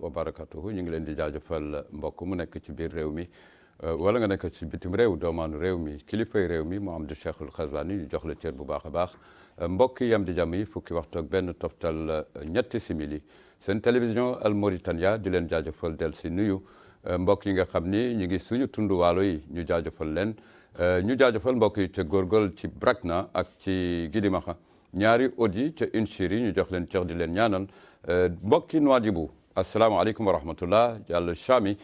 wa barakatuhu ñu ngi leen di jaajëfal mbokk mu nekk ci biir réew mi wala nga nekk ci bitim réew doomaanu réew mi kilifay réew mi mu am di Cheikhul Xazwani ñu jox la cër bu baax a baax mbokk yi am di jàmm yi fukki waxtu ak benn toftal ñetti simili seen télévision Al Mauritania di leen jaajëfal del si nuyu mbokk yi nga xam ni ñu ngi suñu tund waalo yi ñu jaajëfal leen ñu jaajëfal mbokk yi ca Góorgóorlu ci Brakna ak ci Gidimaxa ñaari audi ca Inchiri ñu jox leen cër di leen ñaanal mbokki Nouadhibou asalaamaaleykum wa rahmatullah jàll Chami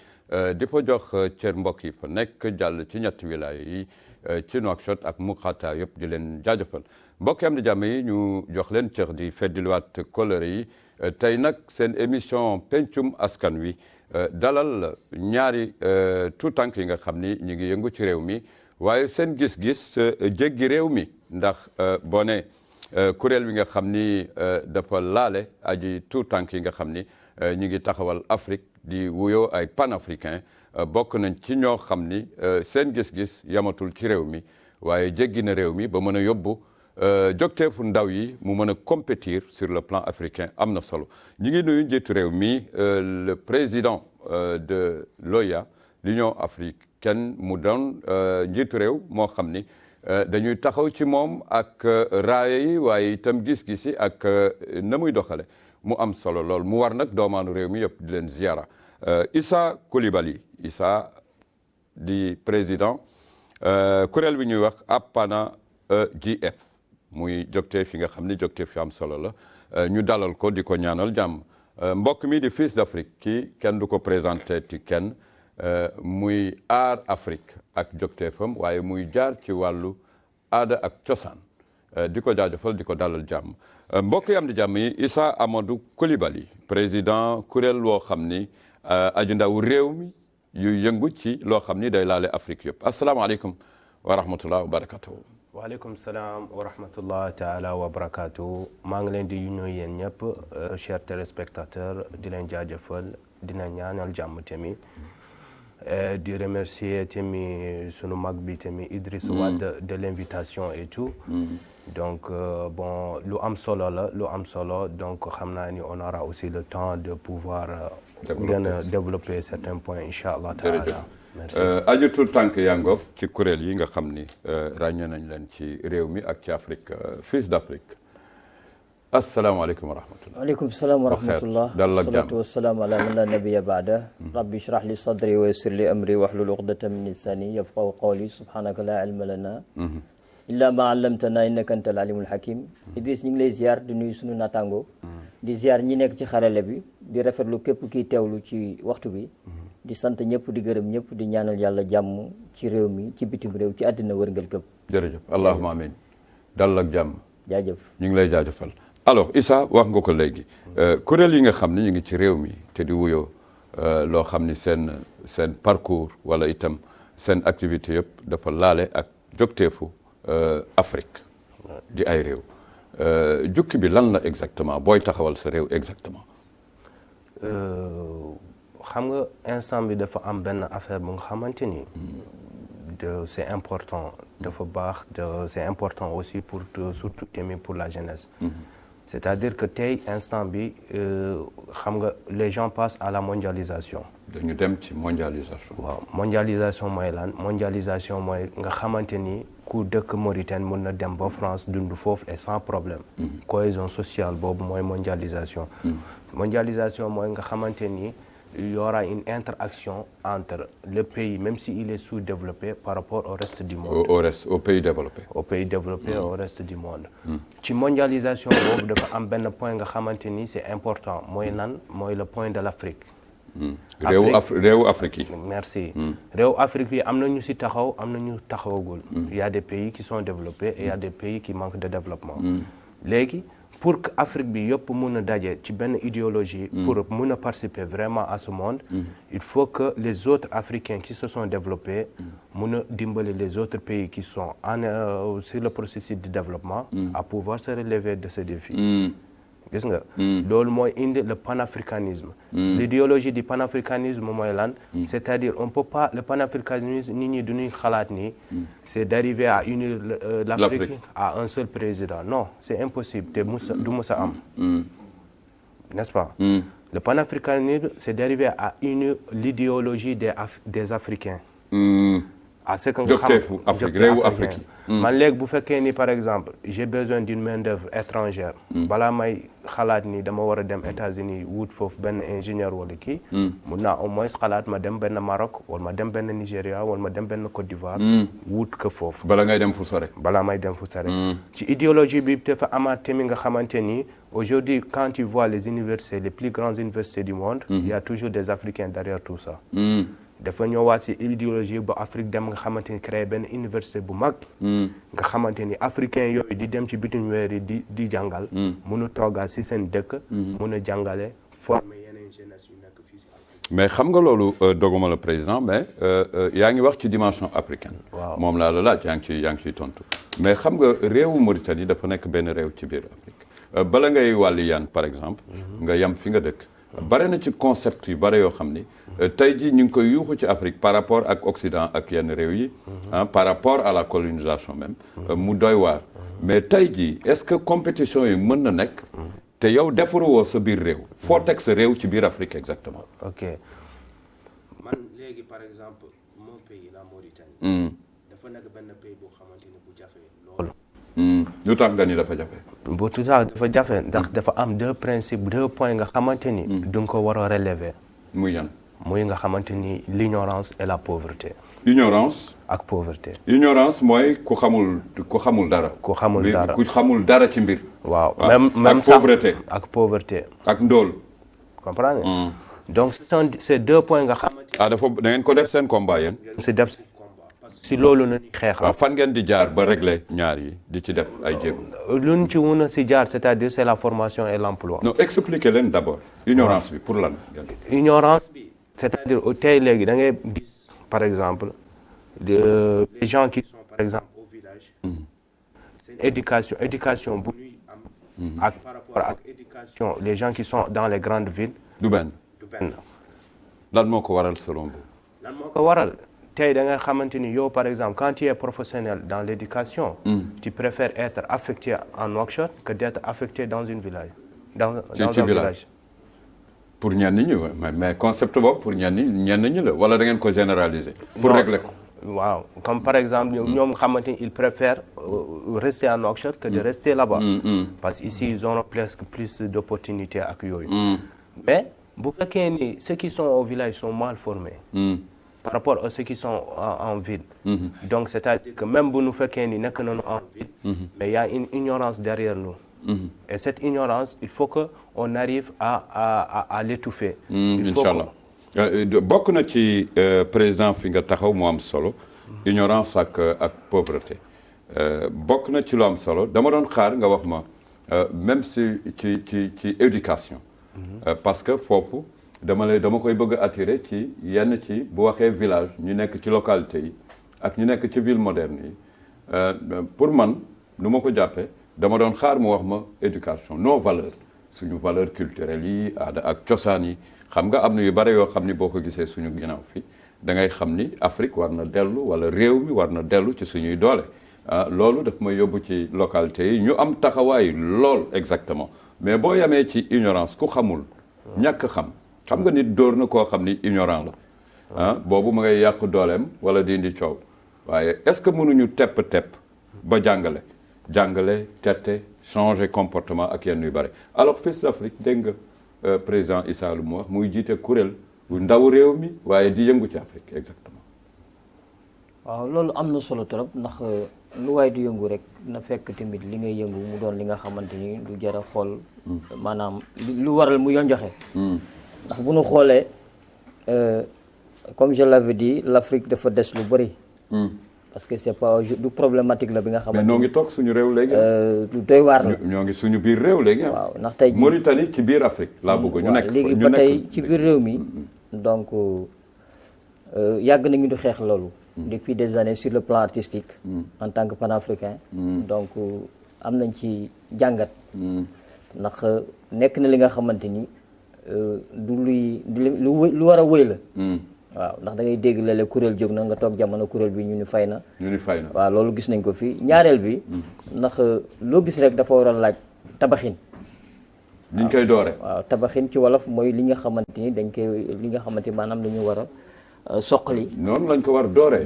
di fa jox cër mbokk yi fa nekk jàll ci ñetti wilaya yi ci Nouakchott ak Muqata yëpp di leen jaajëfal mbokk am di jàmm yi ñu jox leen cër di feddiliwaat kóllëre yi tey nag seen émission pencum askan wi dalal ñaari tuutànk yi nga xam ni ñu ngi yëngu ci réew mi waaye seen gis-gis jéggi réew mi ndax boo ne kuréel bi nga xam ni dafa laale aji tuutànk yi nga xam ni ñu ngi taxawal Afrique di wuyoo ay panafricain bokk nañ ci ñoo xam ni seen gis-gis yamatul ci réew mi waaye jéggi na réew mi ba mën a yóbbu jogteefu ndaw yi mu mën a compétir sur le plan africain am na solo ñu ngi nuyu njiitu réew mi le président de l'OIA l'Union africaine mu doon njiitu réew moo xam ni dañuy taxaw ci moom ak raaya yi waaye itam gis-gis yi ak na muy doxale mu am solo lool mu war nag doomaanu réew mi yëpp di leen ziara Issa Coulibaly Issa di président kuréel bi ñuy wax APANA GF muy jogteef yi nga xam ni jogteef yu am solo la ñu dalal ko di ko ñaanal jàmm mbokk mi di Fils d'Afrique ki kenn du ko présenté ti kenn muy aar Afrique ak jogteefam waaye muy jaar ci wàllu aada ak cosaan di ko jaajëfal di ko dalal jàmm mbokk yi am di jàmm yi Issa Amadou Coulibaly président kuréel woo xam ni aju ndaw réew mi yu yëngu ci loo xam ni day laale Afrique yëpp asalaamaaleykum wa rahmatullah wa barakatuhu waaleykum salaam wa rahmatullah taala wa barakatuhu maa ngi leen di nuyu yéen ñëpp chers téléspectateurs di leen jaajëfal dina ñaanal jàmm tamit di remercier tamit sunu mag bi tamit Idriss Wade de l'invitation et tout donc bon lu am solo la lu am solo donc xam naa ni on aura aussi le temps de pouvoir gën a développer certains points incha allah taala merci ajutul tànk yangoog ci kuréel yi nga xam ni ràññee nañ leen ci réew mi ak ci Afrique Fils d'Afrique asalaamaaleykum wa rahmatullah waaleykum salaam wa rahmatullah wasalaatu wasalaamu ala man la nabiya baada rabbi shrah li sadri wa yassir li amri wahlul uqdatan min lisani yafqahu qawli subhanaka la ilma lana illa ma allamtana innaka antal alimul hakim Idriss ñu ngi lay ziar di nuyu sunu naataango di ziar ñi nekk ci xarale bi di rafetlu képp kiy teewlu ci waxtu bi di sant ñëpp di gërëm ñëpp di ñaanal yàlla jàmm ci réew mi ci bitim réew ci àddina wërngal këpp jërëjëf allahumma amin dal ak jàmm jaajëf ñu ngi lay jaajëfal alors Issa wax nga ko léegi kuréel yi nga xam ne ñu ngi ci réew mi te di wuyoo loo xam ni seen parcours wala itam seen activité yëpp dafa laale ak jogteefu Afrique di ay réew jukki bi lan la exactement booy taxawal sa réew exactement xam nga instant bi dafa am benn affaire bu nga xamante ni c'est important dafa baax c'est important aussi pour surtout tamit pour la jeunesse c'est-à-dire que tey instant bi xam nga les gens passent à la mondialisation dañu dem ci mondialisation waaw mondialisation mooy lan mondialisation mooy nga xamante ni ku dëkk Mauritanie mën na dem ba France dund foofu et sans problème cohésion sociale boobu mooy mondialisation mondialisation mooy nga xamante ni il y aura une interaction entre le pays même si il est sous-développé par rapport au reste du monde au pays développé au reste du monde ci mondialisation boobu dafa am benn point nga xamante ni c'est important mooy lan mooy le point de l'Afrique réewu Afrique yi merci réewu Afrique yi am na ñu ci taxaw am na ñu taxawagul il y a des pays qui sont développés et il y a des pays qui manquent de développement léegi pour que Afrique bi yëpp mun a daje ci benn idéologie pour mun a participer vraiment à ce monde il faut que les autres Africains qui se sont développés mun a dimbali les autres pays qui sont sur le processus de développement à pouvoir se relever de ce défi gis nga loolu mooy indi le panafricanisme l'idéologie du panafricanisme mooy lan c'est-à-dire on peut pas le panafricanisme nit ñi duñuy xalaat ni c'est d'arriver à unir l'Afrique à un seul président non c'est impossible te du musa am n'est-ce pas Le panafricanisme, c'est dérivé à l'idéologie des Africains. À ce que réewu Afrique man léegi bu fekkee ni par exemple j'ai besoin d'une main d'œuvre étrangère balaa may xalaat ni dama war a dem États-Unis wut foofu benn ingénieur wala kii mun naa au moins xalaat ma dem benn Maroc wala ma dem benn Nigéria wala ma dem benn Côte d'Ivoire wut ko foofu balaa may dem fu sore ci idéologie bi dafa amaat tamit nga xamante ni aujourd'hui quand tu vois les universités les plus grandes universités du monde il y a toujours des Africains derrière tout ça dafa ñëwaat si idéologie ba Afrique dem nga xamante ni créé benn université bu mag nga xamante ni africain yooyu di dem ci bitim weer yi di jàngal mun a toogaa si seen dëkk mun a jàngale former yeneen jeunesse yu nekk fii si Afrique. mais xam nga loolu doguma la président mais yaa ngi wax ci dimension africaine moom laa la laaj yaa ngi ciy tontu mais xam nga réewu Mauritanie dafa nekk benn réew ci biir Afrique bala ngay wàlli yaan par exemple nga yam fi nga dëkk bare na ci concept yu bare yoo xam ni tey jii ñu ngi koy yuuxu ci Afrique par rapport ak Occident ak yenn réew yi par rapport à la colonisation même mu doy waar mais tey jii est-ce que compétition yi mën na nekk te yow defaruwoo sa biir réew foo teg sa réew ci biir Afrique exactement. ok man léegi par exemple mon pays la Mauritanie dafa nekk benn pays boo xamante ni bu jafe loolu lu tax nga ni dafa jafe. bu tout ça dafa jafe ndax dafa am deux points nga xamante ni du nga ko war a relever. muy yan. muy nga xamante ni l'ignorance et la pauvreté. ignorance. ak pauvreté. ignorance mooy ku xamul dara. ku xamul dara ci mbir. waaw même ak pauvreté. ak pauvreté. ak ndóol. comprendre nga. donc ce sont ces deux points nga xamante. dafa da ngeen ko def seen combat yéen. si def seen combat parce que si loolu la ñuy xeex. waaw fan ngeen di jaar ba régler ñaar yi di ci def ay jéego. luñ ci mun a si jaar c'est-à-dire c'est la formation et l'emploi. non expliquez leen d'abord. ignorance bi pour lan. ignorance bi. c'est-à-dire tey léegi da ngay gis par exemple les gens qui sont par exemple au village c'est éducation bu ñuy am ak par rapport ak éducation les gens qui sont dans les grandes villes du benn lan moo ko waral selon vous tey da nga xamante ni yow par exemple quand tu es professionnel dans l'éducation tu préfères être affecté en Nouakchott que d'être affecté dans un village dans un village. Pour ñenn ñi mais concept boobu pour ñenn ñi la wala da ngeen ko généraliser. pour régler ko. waaw comme par exemple ñoom xamante ni ils préfèrent rester à Nouakchott que de rester là-bas. parce que ici ils auront presque plus d'opportunités ak yooyu. mais bu fekkee ni ceux qui sont au village sont mal formés. par rapport à ceux qui sont en ville. donc c'est-à-dire que même bu nu fekkee ni nekk nañu en ville. mais il y a une ignorance derrière nous. Et cette ignorance, il faut qu'on arrive à l'étouffer. Inch'Allah. bokk na ci président fi nga taxaw mu am solo. ignorance ak pauvreté. bokk na ci lu am solo dama doon xaar nga wax ma même si ci éducation. parce que foofu dama koy bëgg a attirer ci yenn ci bu waxee village ñu nekk ci localité yi ak ñu nekk ci ville moderne yi pour man nu ma ko jàppee. dama doon xaar mu wax ma éducation nos valeurs suñu valeurs culturelles yi aada ak cosaan yi xam nga am na yu bare yoo xam ni boo ko gisee suñu ginnaaw fii da ngay xam ni Afrique war na dellu wala réew mi war na dellu ci suñuy doole loolu daf may yóbbu ci localité yi ñu am taxawaay lool exactement mais boo yemee ci ignorance ku xamul ñàkk xam nga nit dóor na koo xam ni ignorant la boobu ma ngay yàq dooleem wala di indi coow waaye est-ce que mënuñu tepp ba jàngale tette changer comportement ak yenn yu bëri alors fii d'Afrique dégg nga président Issa lu mu wax muy jiite kuréel bu ndaw réew mi waaye di yëngu ci Afrique exactement. waaw loolu am na solo trop ndax lu waay di yëngu rek na fekk tamit li ngay yëngu mu doon li nga xamante ni lu jar a xool. maanaam lu waral mu yonjoxe. ndax bu ñu xoolee comme je l'avais dit l'Afrique dafa des lu bëri. parce que c'est pas du problématique la bi nga xamante mais ñoo ngi toog suñu réew léegi. lu doy waar la ñoo ngi suñu biir réew léegi. waaw ndax tey jii Mauritanie ci biir Afrique laa bëgg ñu nekk léegi ba tey ci biir réew mi donc yàgg nañu di xeex loolu. depuis des années sur le plan artistique. en tant que panafricain. donc am nañ ci jàngat. ndax nekk na li nga xamante ni du lu war a wëy la. waaw ndax da ngay dégg léeg-léeg kuréel jóg na nga toog jamono kuréel bi ñu ni fay na. waaw loolu gis nañ ko fii ñaareel bi. ndax loo gis rek dafa war a laaj tabaxin. ni ñu koy doore. waaw tabaxin ci wolof mooy li nga xamante ni dañ koy li nga xamante maanaam dañu war a soqali. noonu lañ ko war doore.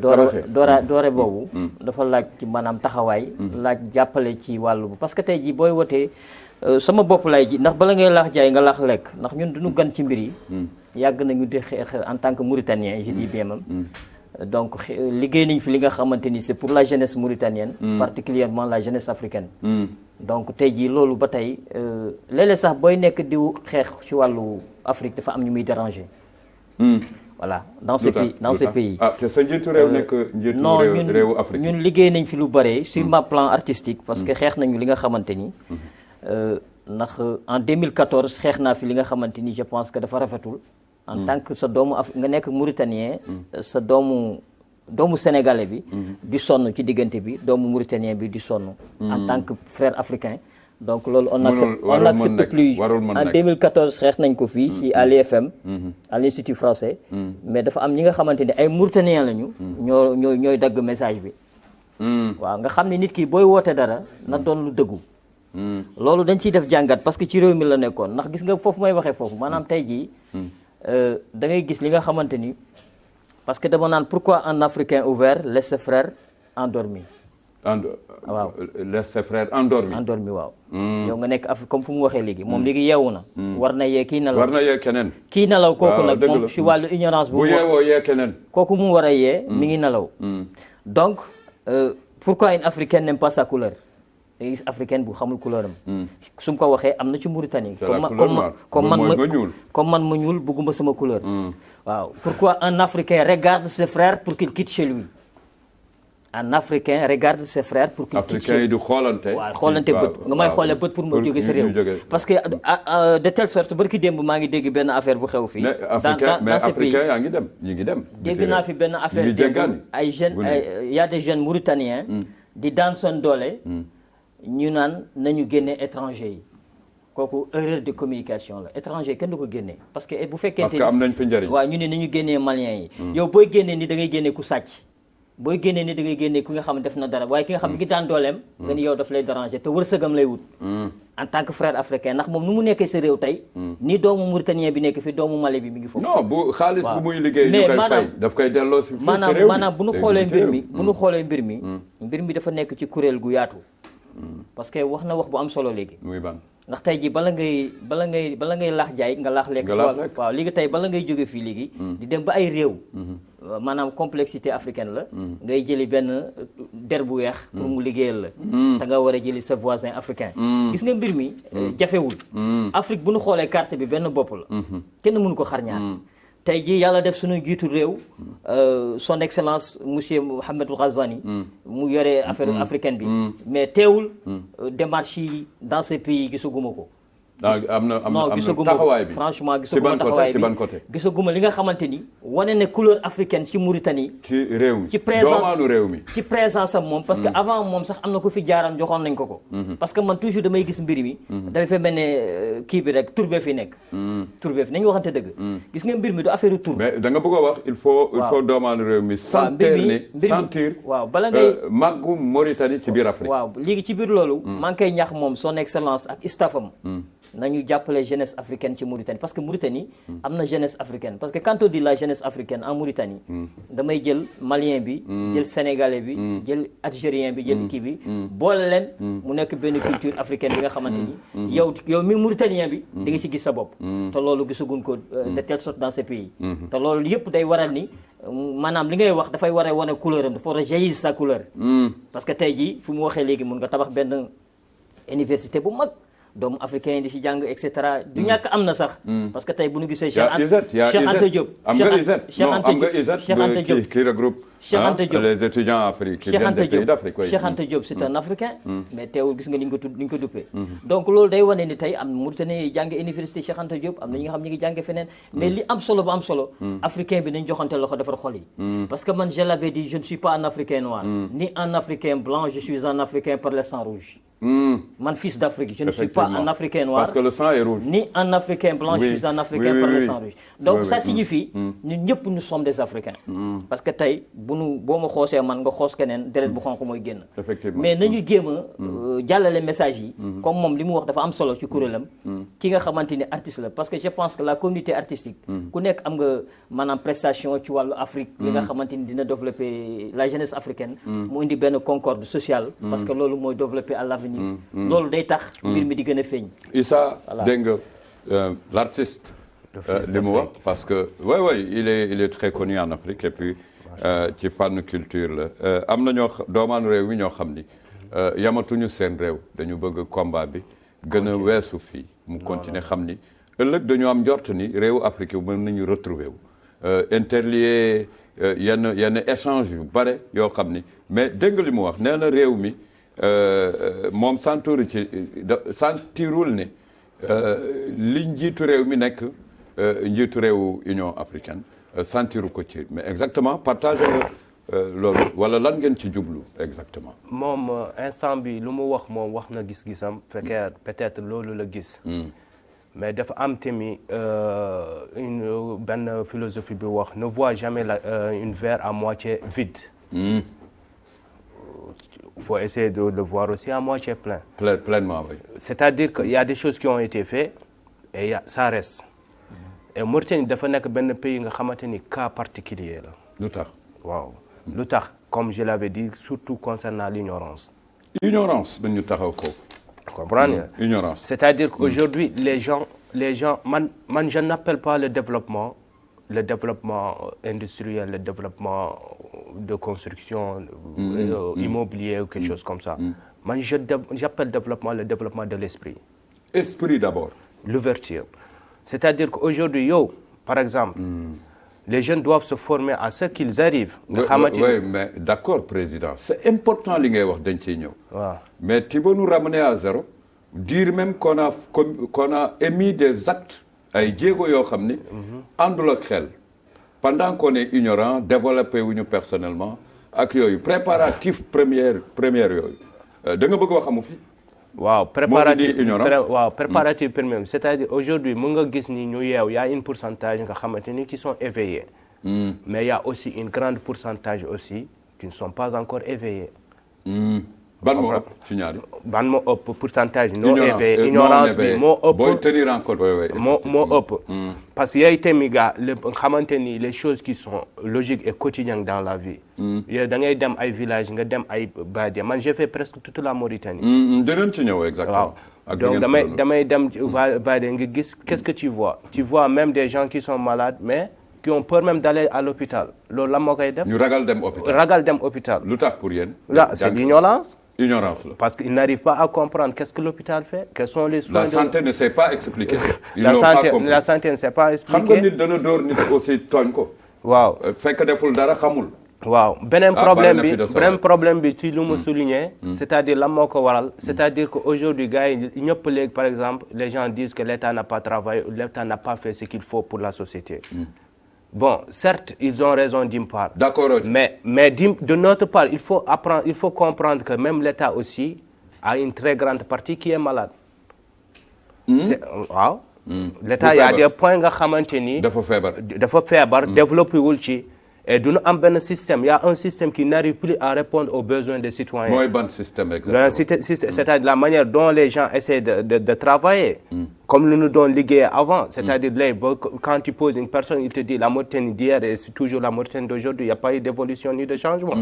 doore boobu. dafa laaj ci maanaam taxawaay. laaj jàppale ci wàllu parce que tey jii booy wotee sama bopp lay ji ndax bala ngay laax jaay nga laax lekk ndax ñun duñu gan ci mbir yi. yàgg nañu di xeex en tant que mauritanien je dis bien même. donc liggéey nañ fi li nga xamante ni c'est pour la jeunesse mauritanienne. particulièrement la jeunesse africaine. donc tey jii loolu ba tey léeg-léeg sax booy nekk di xeex ci wàllu Afrique dafa am ñu muy déranger. voilà dans ces pays te sa njiitu réew nekk njiitu réewu Afrique. ñun liggéey nañ fi lu bare sur ma plan artistique. parce que xeex nañu li nga xamante ni. ndax en 2014 xeex naa fi li nga xamante ni je pense que dafa rafetul. en tant que sa doomu nga nekk mauritanien. sa doomu sénégalais bi. di sonn ci diggante bi doomu mauritanien bi di sonn. en tant que frère africain. donc loolu on accepte plus en 2014 xeex nañ ko fii ci à l'IFM. à l'Institut français. mais dafa am ñi nga xamante ni ay mauritaniens lañu. ñooy dagg message bi. waaw nga xam ne nit ki booy woote dara na doon lu dëggu. loolu dañ ciy def jàngat parce que ci réew mi la nekkoon ndax gis nga foofu may waxee foofu maanaam tey jii. da ngay gis li nga xamante ni parce que dama naan pourquoi un Africain ouvert laisse ses frères endormis. waaw laisse ses frères endormis. endormis waaw. yow nga nekk Afrique comme fu mu waxee léegi. moom léegi yeewu na. war na yee kii nelaw war na yee keneen. kii nelaw kooku nag moom ci wàllu ignorance. bu yeewoo yee keneen. kooku mu war a yee. mi ngi nelaw. donc pourquoi une Africaine n'aime pas sa couleur. léegi gis africaine bu xamul couleur am. su ma ko waxee am na ci Mauritanie. comme man ma ñuul bëgguma sama couleur. waaw pourquoi un Africain regarde ses frères pour qu'il quitte chez lui. un Africain regarde ses frères pour qu'il quitte chez lui. Africain yi di xoolante. waaw xoolante bët nga may xoolee bët pour ma jóge sa réew. parce que de telle sorte barki démb maa ngi dégg benn affaire bu xew fii. mais africain yaa ngi dem ñu ngi dem. dégg naa fi benn affaire démb ay jeunes y a des jeunes mauritaniens. di daan seen doole. ñu naan nañu génne étranger yi kooku erreur de communication la étranger kenn du ko génne parce que bu fekkee parce que am nañ fa njëriñ. waaw ñu ne nañu génnee maliens yi. yow booy génnee ni da ngay génne ku sàcc. booy génnee ni da ngay génne ku nga xam ne def na dara waaye ki nga xam ne ki daan dooleem. nga ni yow daf lay déranger te wërsëgam lay wut. en tant que frère africain ndax moom nu mu nekkee sa réew tey. ni doomu mauritanien bi nekk fi doomu Mali bi mi ngi foofu. non bu xaalis bu muy liggéey ñu koy fay daf koy delloo si. maanaam bu nu xoolee mbir mi mbir mi dafa nekk ci kuréel gu yaatu. parce que wax na wax bu am solo léegi. muy ban ndax tey jii bala ngay laax jaay nga laax lekk. waaw léegi tey bala ngay jóge fii léegi. di dem ba ay réew. maanaam complexité africaine la. ngay jëli benn der bu weex. pour mu liggéeyal la. te nga war a jëli sa voisin africain. gis nga mbir mi jafewul. Afrique bu nu xoolee carte bi benn bopp la. kenn mënu ko xar ñaar. tey jii yàlla def suñu jiitu réew son excellence monsieur Mohamed Ghazouani mu yore affaire africaine bi mais teewul démarche yi dans ces pays gisaguma ko. am na gisaguma taxawaay bi franchement gisaguma taxawaay bi gisaguma li nga xamante ni wane ne couleur africaine ci Mauritanie. ci réew mi ci présence doomaanu réew mi. ci présence am moom parce que avant moom sax am na ko fi jaaram joxoon nañ ko. parce que man toujours damay gis mbir mi. dafay fa mel ne kii bi rek tur bee fi nekk. tur bee fi nañu waxante dëgg. gis nga mbir mi du affaire tur. mais da nga bëgg a wax il faut doomaanu réew mi. sentir waaw bala ngay màggu Mauritanie ci biir Afrique. waaw léegi ci biir loolu. maa ngi koy ñaax moom son excellence ak staffam. nañu jàppale jeunesse africaine ci Mauritanie parce que Mauritanie am na jeunesse africaine parce que quand on dit la jeunesse africaine en Mauritanie damay jël malien bi jël sénégalais bi jël algérien bi jël kii bi boole leen mu nekk benn culture africaine bi nga xamante ni yow mi mauritanien bi da nga si gis sa bopp te loolu gisaguñ ko de telle sorte dans ces pays te loolu yëpp day waral ni maanaam li ngay wax dafay war a wane couleur am dafa war a jaillir sa couleur parce que tey jii fu mu waxee léegi mun nga tabax benn université bu mag doomu africain yi di si jàng et cetera du ñàkk am na sax. parce que tey bu ñu gisee. Cheikh Anta Diop am nga ISET Cheikh Anta Diop qui regroupe les étudiants africains des pays d'Afrique. Cheikh Anta Diop c'est un africain. mais teewul gis nga ni ñu ko duppee. donc loolu day wane ni tey am Mauritanie yi jàng université Cheikh Anta Diop am na ñi nga xam ñi ngi jàng feneen. mais li am solo ba am solo. africain bi nañ joxante loxo defar xol yi. parce que man je l'avais dit je ne suis pas un africain noir. ni un africain blanc je suis un africain par le sang rouge. Man, fils d'Afrique, je ne suis pas un Africain noir. Parce que le sang est rouge. Ni un Africain blanc, je suis un Africain par le sang rouge. Donc ça signifie, nous sommes des Africains. Parce que tay, bo ma xossé man nga xoss kenen deret bu xonk moy genn. Mais nañu gëma jallale message yi comme mom limu wax dafa am solo ci kurelam ki nga xamanteni artiste la parce que je pense que la communauté artistique ku nek am nga manam prestation ci walu Afrique li nga xamanteni dina développer la jeunesse africaine mu indi ben concorde sociale parce que lolu moy développer à l'avenir. loolu day tax mbir mi di gën a feeñ. Issa dégg nga l'artiste li mu wax parce que oui il est très connu en Afrique et puis ci fànn culture la am na doomaanu réew mi ñoo xam ni yamatuñu seen réew dañu bëgg combat bi gën a weesu fii mu continuer xam ni ëllëg dañu am njort ni réewu Afrique mën nañu retrouver wu interlier yenn échange yu bare yoo xam ni mais dégg nga li mu wax nee na réew mi moom sentirul ne li njiitu réew mi nekk njiitu réewu Union africaine sentiru ko ci mais exactement partage loolu wala lan ngeen ci jublu exactement. moom instant bi lu mu wax moom wax na gis-gisam fekkee peut-être loolu la gis. mais dafa am tamit benn philosophie bi wax ne vois jamais une verre à moitié vide. Il faut essayer de le voir aussi à moitié plein. Pleinement, oui. C'est-à-dire qu'il y a des choses qui ont été faites et ça reste. Et Mauritanie dafa nekk benn pays nga xamante ni cas particulier la. Lu tax. waaw lu tax comme je l'avais dit surtout concernant l'ignorance. Ignorance dañu taxaw foofu. Comprendre. Ignorance. C'est-à-dire qu'aujourd'hui les gens man je n'appelle pas le développement industriel, le développement de construction immobilier ou quelque chose comme ça. Moi, j'appelle le développement de l'esprit. Esprit d'abord. L'ouverture. C'est-à-dire qu'aujourd'hui, par exemple, les jeunes doivent se former à ce qu'ils arrivent. Oui, mais d'accord, Président. C'est important ce que tu dis. Mais tu veux nous ramener à zéro, dire même qu'on a émis des actes ay jéego yoo xam ni àndul ak xel pendant qu'on est ignorant développé wuñu personnellement ak yooyu préparatif première yooyu da nga bëgg wax amu fi. waaw préparatif premier c'est-à-dire aujourd'hui mu nga gis ni ñu yeew y a une pourcentage nga xamante ni qui sont éveillés. Mais il y a aussi une grande pourcentage aussi qui ne sont pas encore éveillés. ban moo ëpp ci ñaari. ban moo ëpp pourcentage non éveillé ignorance bi moo ëpp booy tenir en compte moo ëpp parce que yooyu tamit gars xamante ni les choses qui sont logiques et quotidiennes dans la vie. yow da ngay dem ay village nga dem ay Badia man j'ai fait presque toute la Mauritanie. dinañ ci ñëw exactement. waaw donc damay dem Badia nga gis qu'est-ce que tu vois même des gens qui sont malades mais qui ont peur même d'aller à l'hôpital loolu la moo koy def. ñu ragal dem hôpital. lu tax pour yéen. là c'est l'ignorance. Ignorance. Parce qu'ils n'arrivent pas à comprendre qu'est-ce que l'hôpital fait, quels sont les soins. La santé ne sait pas expliquer. La santé ne sait pas expliquer. Xam nga nit dana door nit aussi tooñ ko. waaw fekk deful dara xamul. waaw beneen problème bi ci lu ma souligner. c'est-à-dire lan moo ko waral. c'est-à-dire qu'aujourd'hui gars yi ñëpp léegi par exemple les gens disent que l'État n'a pas travaillé, l'État n'a pas fait ce qu'il faut pour la société. Bon, certes, ils ont raison d'une part. D'accord. Mais de notre part, il faut comprendre que même l'État aussi a une très grande partie qui est malade. Wow. L'État, il y a des points que dafa feebar développé wul ci et nous avons un système, il y a un système qui n'arrive plus à répondre aux besoins des citoyens. Moi, bon système exactement. C'est-à-dire la manière dont les gens essaient de travailler, comme nous donnons liguer avant. C'est-à-dire quand tu poses une personne, il te dit la Mauritanie d'hier et c'est toujours la Mauritanie d'aujourd'hui, il n'y a pas eu d'évolution ni de changement.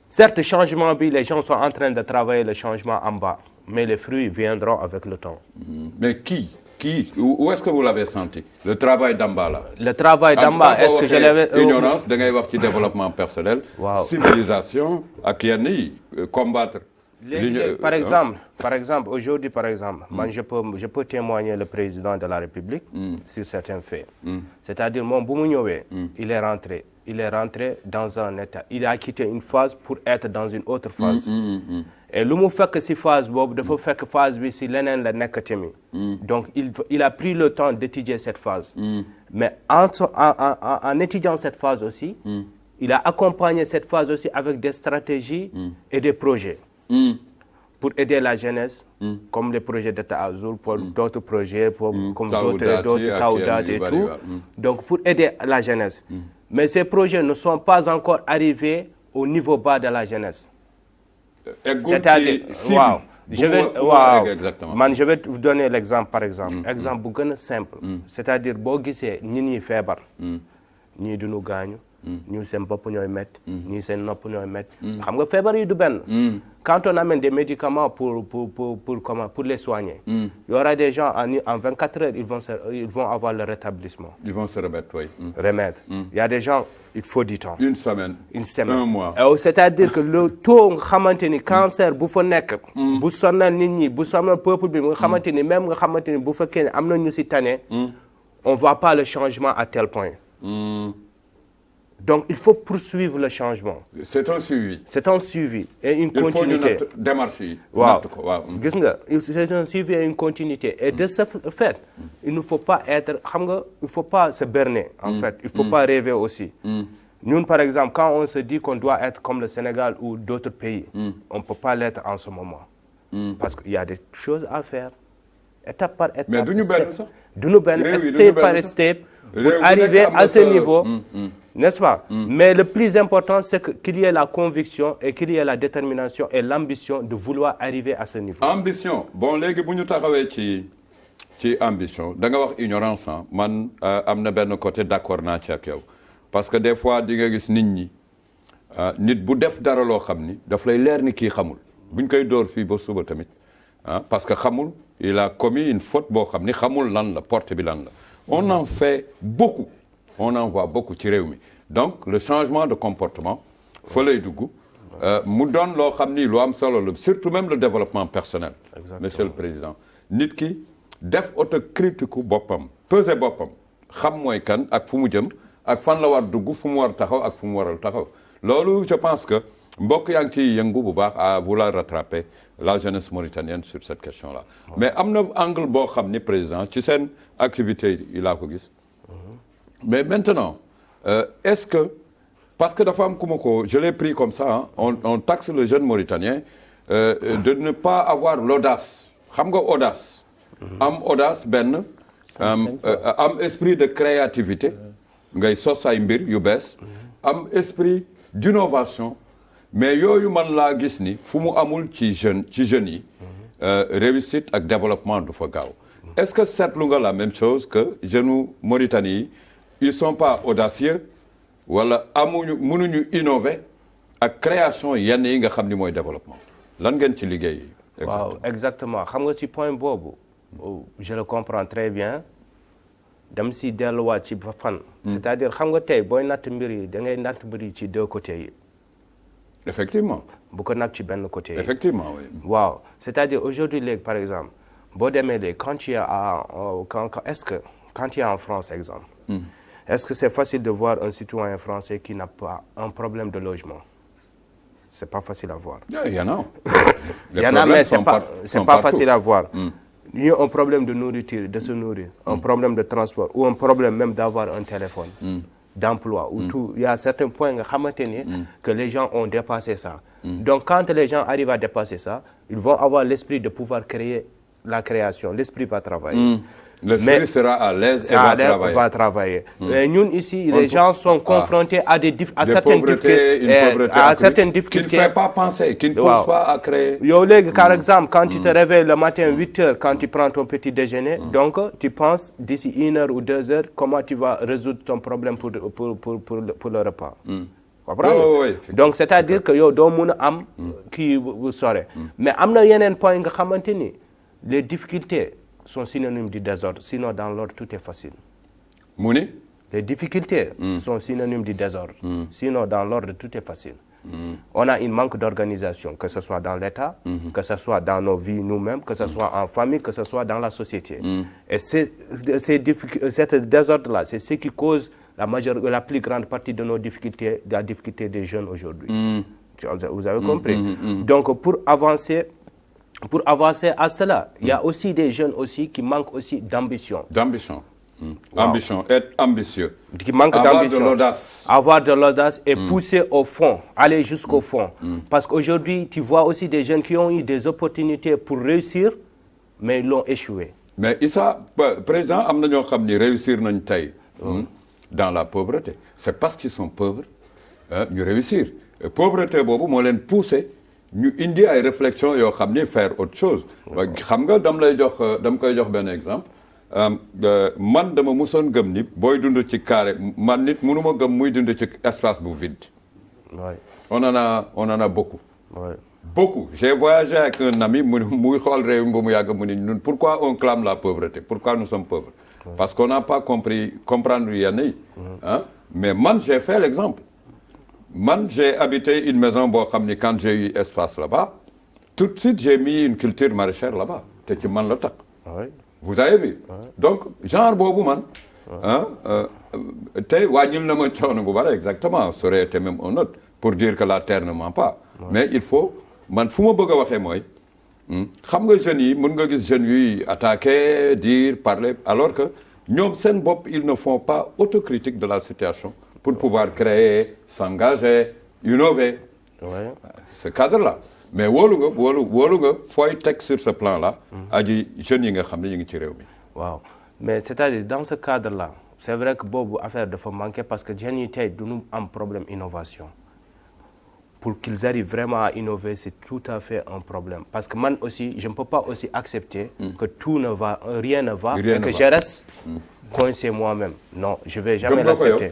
Certes, changement, les gens sont en train de travailler le changement en bas, mais les fruits viendront avec le temps. Mais qui? Où est-ce que vous l'avez senti? Le travail d'en bas là. Le travail d'en bas, est-ce que je l'avais... Ignorance, da ngay wax ci développement personnel, civilisation, ak yenn yi combattre. Par exemple, aujourd'hui, moi, je peux témoigner le président de la République sur certains faits. C'est-à-dire, mon Boumougnoué, il est rentré dans un état. Il a quitté une phase pour être dans une autre phase. Et le mot fait que cette phase, il faut faire que phase c'est l'ennemi la nekatemi. Donc il a pris le temps d'étudier cette phase. Mais en étudiant cette phase aussi, il a accompagné cette phase aussi avec des stratégies et des projets. pour aider la jeunesse, comme les projets d'État Azul, pour d'autres projets, comme d'autres Kaoudat et tout. Donc, pour aider la jeunesse. Mais ces projets ne sont pas encore arrivés au niveau bas de la jeunesse. C'est-à-dire, je vais vous donner l'exemple, par exemple. Exemple bu simple. C'est-à-dire, boo gisee nit ñi feebar. ñii duñu gaañu. ñii seen bopp ñooy métti. ñii seen nopp ñooy métti. xam nga feebar yi du benn. Quand on amène des médicaments pour les soigner, il y aura des gens en 24 heures, ils vont avoir le rétablissement. Ils vont se remettre, oui. Remettre. Il y a des gens, il faut du temps. Une semaine. Un mois. C'est-à-dire que le taux de cancer, bu fa nekk, bu sonal nit ñi, bu sonal peuple bi, nga xamante ni même nga xamante ni bu fekkee ne am na ñu si tane, on voit pas le changement à tel point. Donc, il faut poursuivre le changement. C'est un suivi. C'est un suivi et une continuité. Il faut une démarche. C'est un suivi et une continuité. Et de ce fait, il ne faut pas il faut pas se berner, en fait. Il ne faut pas rêver aussi. Nous, par exemple, quand on se dit qu'on doit être comme le Sénégal ou d'autres pays, on ne peut pas l'être en ce moment. Parce qu'il y a des choses à faire, étape par étape. Mais step par step, pour arriver à ce niveau. N'est-ce pas? Mais le plus important, c'est qu'il y ait la conviction et qu'il y ait la détermination et l'ambition de vouloir arriver à ce niveau. Ambition. Bon, les gens qui ont ambition, da nga wax ignorance, man am na benn côté d'accord naa ci ak yow. Parce que des fois di nga gis nit ñi nit bu def dara loo xam ni daf lay leer ni kii xamul buñ koy door fii ba suba tamit parce que xamul il a commis une faute boo xam ni xamul lan la porte bi lan la. On en fait beaucoup. On en voit beaucoup ci réew mi donc le changement de comportement fa lay dugg mu doon loo xam ni lu am solo la surtout même le développement personnel. Exactement. Monsieur le Président nit ki def autocritique boppam peser boppam xam mooy kan ak fu mu jëm ak fan la war dugg fu mu war taxaw ak fu mu waral taxaw loolu je pense que mbokk yaa ngi ciy yëngu bu baax à vouloir rattraper la jeunesse mauritanienne sur cette question-là. Mais am na angle boo xam ni président ci seen activité yi laa ko gis. Mais maintenant, est-ce que, parce que dafa am ku ma ko je l'ai pris comme ça, on taxe le jeune Mauritanien de ne pas avoir l'audace. Xam nga audace. Am audace benn am esprit de créativité ngay sos ay mbir yu bees am esprit d'innovation mais yooyu man laa gis ni fu mu amul ci jeunes yi réussite ak développement du fa gaaw. Est-ce que seetlu nga la même chose que jeunes Mauritanie yi ils sont pas audacieux wala mënuñu innover ak création yenn yi nga xam ni mooy développement lan ngeen ci liggéey. waaw exactement xam nga ci point boobu je le comprends très bien dem si delluwaat ci fan. c'est-à-dire xam nga tey booy natt mbir yi da ngay natt mbir yi ci deux côtés yi. effectivement. bu ko natt ci benn côté yi. effectivement oui. waaw c'est-à-dire aujourd'hui léegi par exemple boo demee léegi quand tu es en France exemple. Est-ce que c'est facile de voir un citoyen français qui n'a pas un problème de logement? C'est pas facile à voir. Il y en a. Il y en a, mais c'est pas facile à voir. Il y a un problème de nourriture, de se nourrir, un problème de transport, ou un problème même d'avoir un téléphone, d'emploi, ou tout. Il y a certains points que les gens ont dépassé ça. Donc quand les gens arrivent à dépasser ça, ils vont avoir l'esprit de pouvoir créer la création. L'esprit va travailler. L'esprit sera à l'aise et va travailler. Mais nous, ici, les gens sont confrontés à certaines difficultés. Qui ne fait pas penser, qui ne pousse pas à créer. Par exemple, quand tu te réveilles le matin 8 heures, quand tu prends ton petit déjeuner, donc tu penses d'ici 1 heure ou 2 heures, comment tu vas résoudre ton problème pour le repas. Oui. Donc, c'est-à-dire que yo do mun am qui vous saurez. Mais amna yenen point nga xamanteni les difficultés sont synonymes du désordre, sinon dans l'ordre tout est facile. Mouni? Les difficultés sont synonymes du désordre, sinon dans l'ordre tout est facile. On a un manque d'organisation, que ce soit dans l'État, que ce soit dans nos vies nous-mêmes, que ce soit en famille, que ce soit dans la société. Et ce désordre-là, c'est ce qui cause la plus grande partie de nos difficultés, de la difficulté des jeunes aujourd'hui. Vous avez compris? Donc pour avancer à cela, il y a aussi des jeunes aussi qui manquent aussi d'ambition. D'ambition. Ambition, être ambitieux. Qui manque d'ambition. Avoir de l'audace et pousser au fond, aller jusqu'au fond. Parce qu'aujourd'hui, tu vois aussi des jeunes qui ont eu des opportunités pour réussir, mais ils l'ont échoué. Mais Issa, président, am na ñoo xam ni réussir nañ tey dans la pauvreté. C'est parce qu'ils sont pauvres ñu réussir. Et pauvreté boobu moo leen poussé ñu indi ay réflexions yoo xam ni faire autre chose. xam nga dama koy jox benn exemple. Man dama musoon gëm ni booy dund ci carré man nit mënuma gëm muy dund ci espace bu vide. Ouais. On en a beaucoup. Ouais. Beaucoup. J'ai voyagé avec un ami muy xool réew mi ba mu yàgg mu ni ñun pourquoi on clame la pauvreté, pourquoi nous sommes pauvres. Parce qu'on n'a pas comprendre yenn yi. Mais man j'ai fait l'exemple. Man j'ai habité une maison boo xam ni quand j'ai eu espace là-bas tout de suite j'ai mis une culture maraîchère là-bas te ci man la tax. Vous avez vu. Donc genre boobu man. tey wàññil na ma coono bu bari exactement ça aurait été même un autre pour dire que la terre ne ment pas. Mais il faut man fu ma bëgg a waxee mooy xam nga jeunes yi mën nga gis jeunes yuy attaquer dire parler alors que ñoom seen bopp ils ne font pas autocritique de la situation pour pouvoir créer s'engager innover. Ce cadre-là. Mais wóolu nga fooy teg sur ce plan-là. aji jeunes yi nga xam ne ñu ngi ci réew mi. waaw mais c'est-à-dire dans ce cadre-là c'est vrai que boobu affaire dafa manquer parce que jeunes yi tey duñu am problème innovation. Pour qu'ils arrivent vraiment à innover, c'est tout à fait un problème. Parce que moi aussi, je ne peux pas aussi accepter que tout ne va, rien ne va, et que je reste coincé moi-même. Non, je ne vais jamais l'accepter.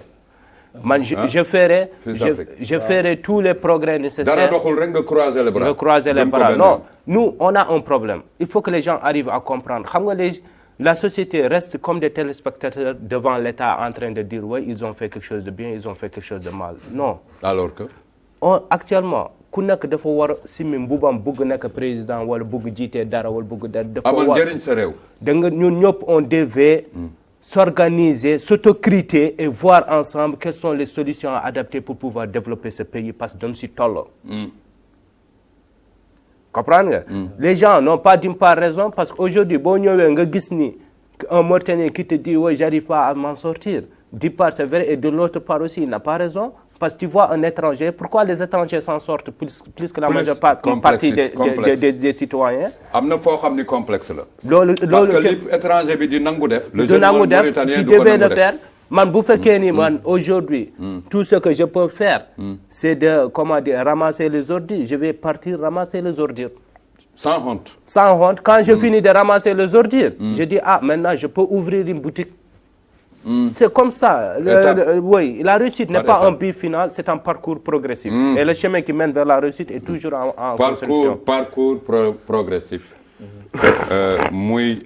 Je ferai tous les progrès nécessaires. Croiser les bras. Croiser les bras. Non, nous, on a un problème. Il faut que les gens arrivent à comprendre. La société reste comme des téléspectateurs devant l'État en train de dire, oui, ils ont fait quelque chose de bien, ils ont fait quelque chose de mal. Non. Alors que actuellement ku nekk dafa war a simmi mbubam bëgg nekk président wala bëgg jiite dara wala bëgg dara dafa war njëriñ sa réew. da nga ñun ñëpp on devait s'organiser, s'autocriter et voir ensemble quelles sont les solutions à adapter pour pouvoir développer ce pays parce que dañu si toll. Comprendre nga. Les gens n'ont pas d'une part raison parce qu'aujourd'hui boo ñëwee nga gis ni un Mauritanien qui te dit ouais j'arrive pas à m'en sortir d'une part c'est vrai et de l'autre part aussi il n'a pas raison. Parce que tu vois un étranger, pourquoi les étrangers s'en sortent plus que la majeure partie des citoyens? am na foo xam ni complexe la. parce que li étranger bi di nangu def. le jeune Mauritanien tu devais le faire. Man bu fekkee ni man aujourd'hui tout ce que je peux faire c'est de ramasser les ordures. Je vais partir ramasser les ordures. Sans honte. Sans honte. Quand je finis de ramasser les ordures, je dis maintenant je peux ouvrir une boutique. C'est comme ça. Oui, la réussite n'est pas un but final, c'est un parcours progressif. Et le chemin qui mène vers la réussite est toujours en construction. Parcours progressif. muy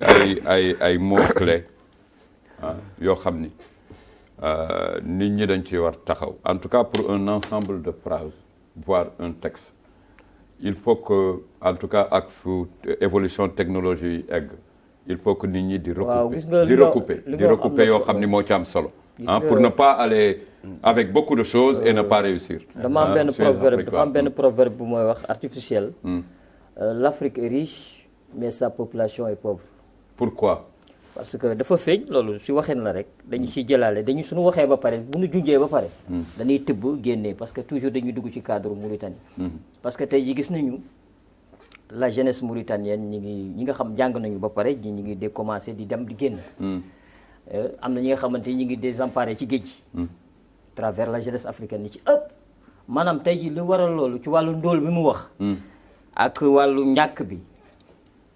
ay mots clés yoo xam ni nit ñi dañ ci war taxaw. En tout cas pour un ensemble de phrases, voire un texte. Il faut que en tout cas ak fu évolution technologie egg. Il faut que nit ñi di recouper yoo xam ni moo ci am solo. pour ne pas aller avec beaucoup de choses et ne pas réussir. dafa am benn proverbe bu mooy wax artificiel. L'Afrique est riche mais sa population est pauvre. Pourquoi? Parce que dafa feeñ loolu si waxeen la rek dañu ciy jëlaale dañu suñu waxee ba pare bu ñu junjee ba pare. dañuy tëbb génnee parce que toujours dañuy dugg ci cadre Mauritanie. parce que tey jii gis nañu. La jeunesse mauritanienne ñi nga xam jàng nañu ba pare ñi ngi de commencer di dem di génn. am na ñi nga xamante ñi ngi désemparé ci géej gi. travers la jeunesse africaine ni ci ëpp. maanaam tey jii li waral loolu ci wàllu ndóol bi mu wax. ak wàllu ñàkk bi.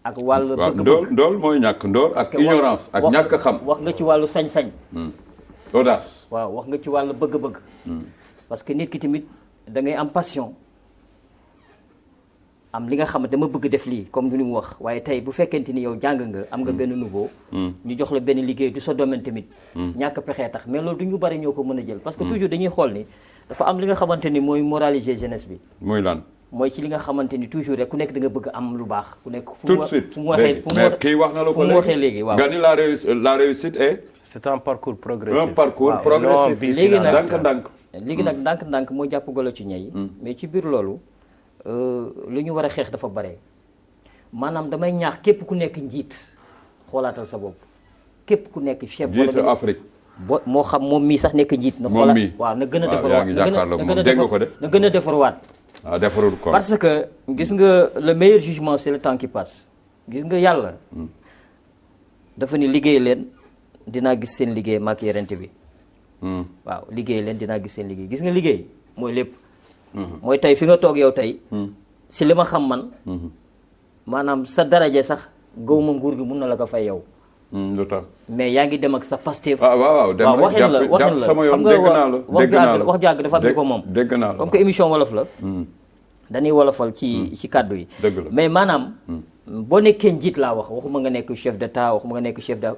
ak wàllu bëgg-bëgg ndóol mooy ñàkk ndóol ak ignorance ak ñàkk xam. wax nga ci wàllu sañ-sañ. audace. waaw wax nga ci wàllu bëgg-bëgg. parce que nit ki tamit da ngay am passion. am li nga xam ne dama bëgg def lii comme ni mu wax waaye tey bu fekkente ni yow jàng nga am nga benn niveau. ñu jox la benn liggéey du sa domaine tamit. ñàkk pexee tax mais loolu du ñu bari ñoo ko mën a jël. parce que toujours dañuy xool ni dafa am li nga xamante ni mooy moraliser jeunesse bi. muy lan. mooy ci li nga xamante ni toujours rek ku nekk da nga bëgg am lu baax. ku nekk tout de suite fu mu waxee mais kii wax na la ko léegi waaw. nga ni la réussite est. c'est un parcours progressif. un parcours progressif. léegi nag ndànk-ndànk. léegi nag ndànk-ndànk moo jàpp golo ci ñay. mais ci biir loolu. lu ñu war a xeex dafa bare maanaam damay ñaax képp ku nekk njiit xoolaatal sa bopp képp ku nekk chef. jiitu Afrique. moo xam moom mii sax nekk njiit. na xoolal waaw na gën a defarwaat na gën a defarwaat. ah defarul kon parce que gis nga le meilleur jugement c'est le temps qui passe. gis nga yàlla. dafa ni liggéey leen dinaa gis seen liggéey maak yerente bi. waaw liggéey leen dinaa gis seen liggéey gis nga liggéey mooy lépp. mooy tey fi nga toog yow tey. si li ma xam man. maanaam sa daraje sax gaw ma nguur gi mun na la ko fay yow. lu tax mais yaa ngi dem ak sa Pastef. waaw waxin la sama yoon xam dégg naa la wax jàgg dafa am ko moom. dégg naa la comme que émission wolof la. dañuy wolofal ci kàddu yi. dëgg la mais maanaam. boo nekkee njiit laa waxuma nga nekk chef d'état waxuma nga nekk chef de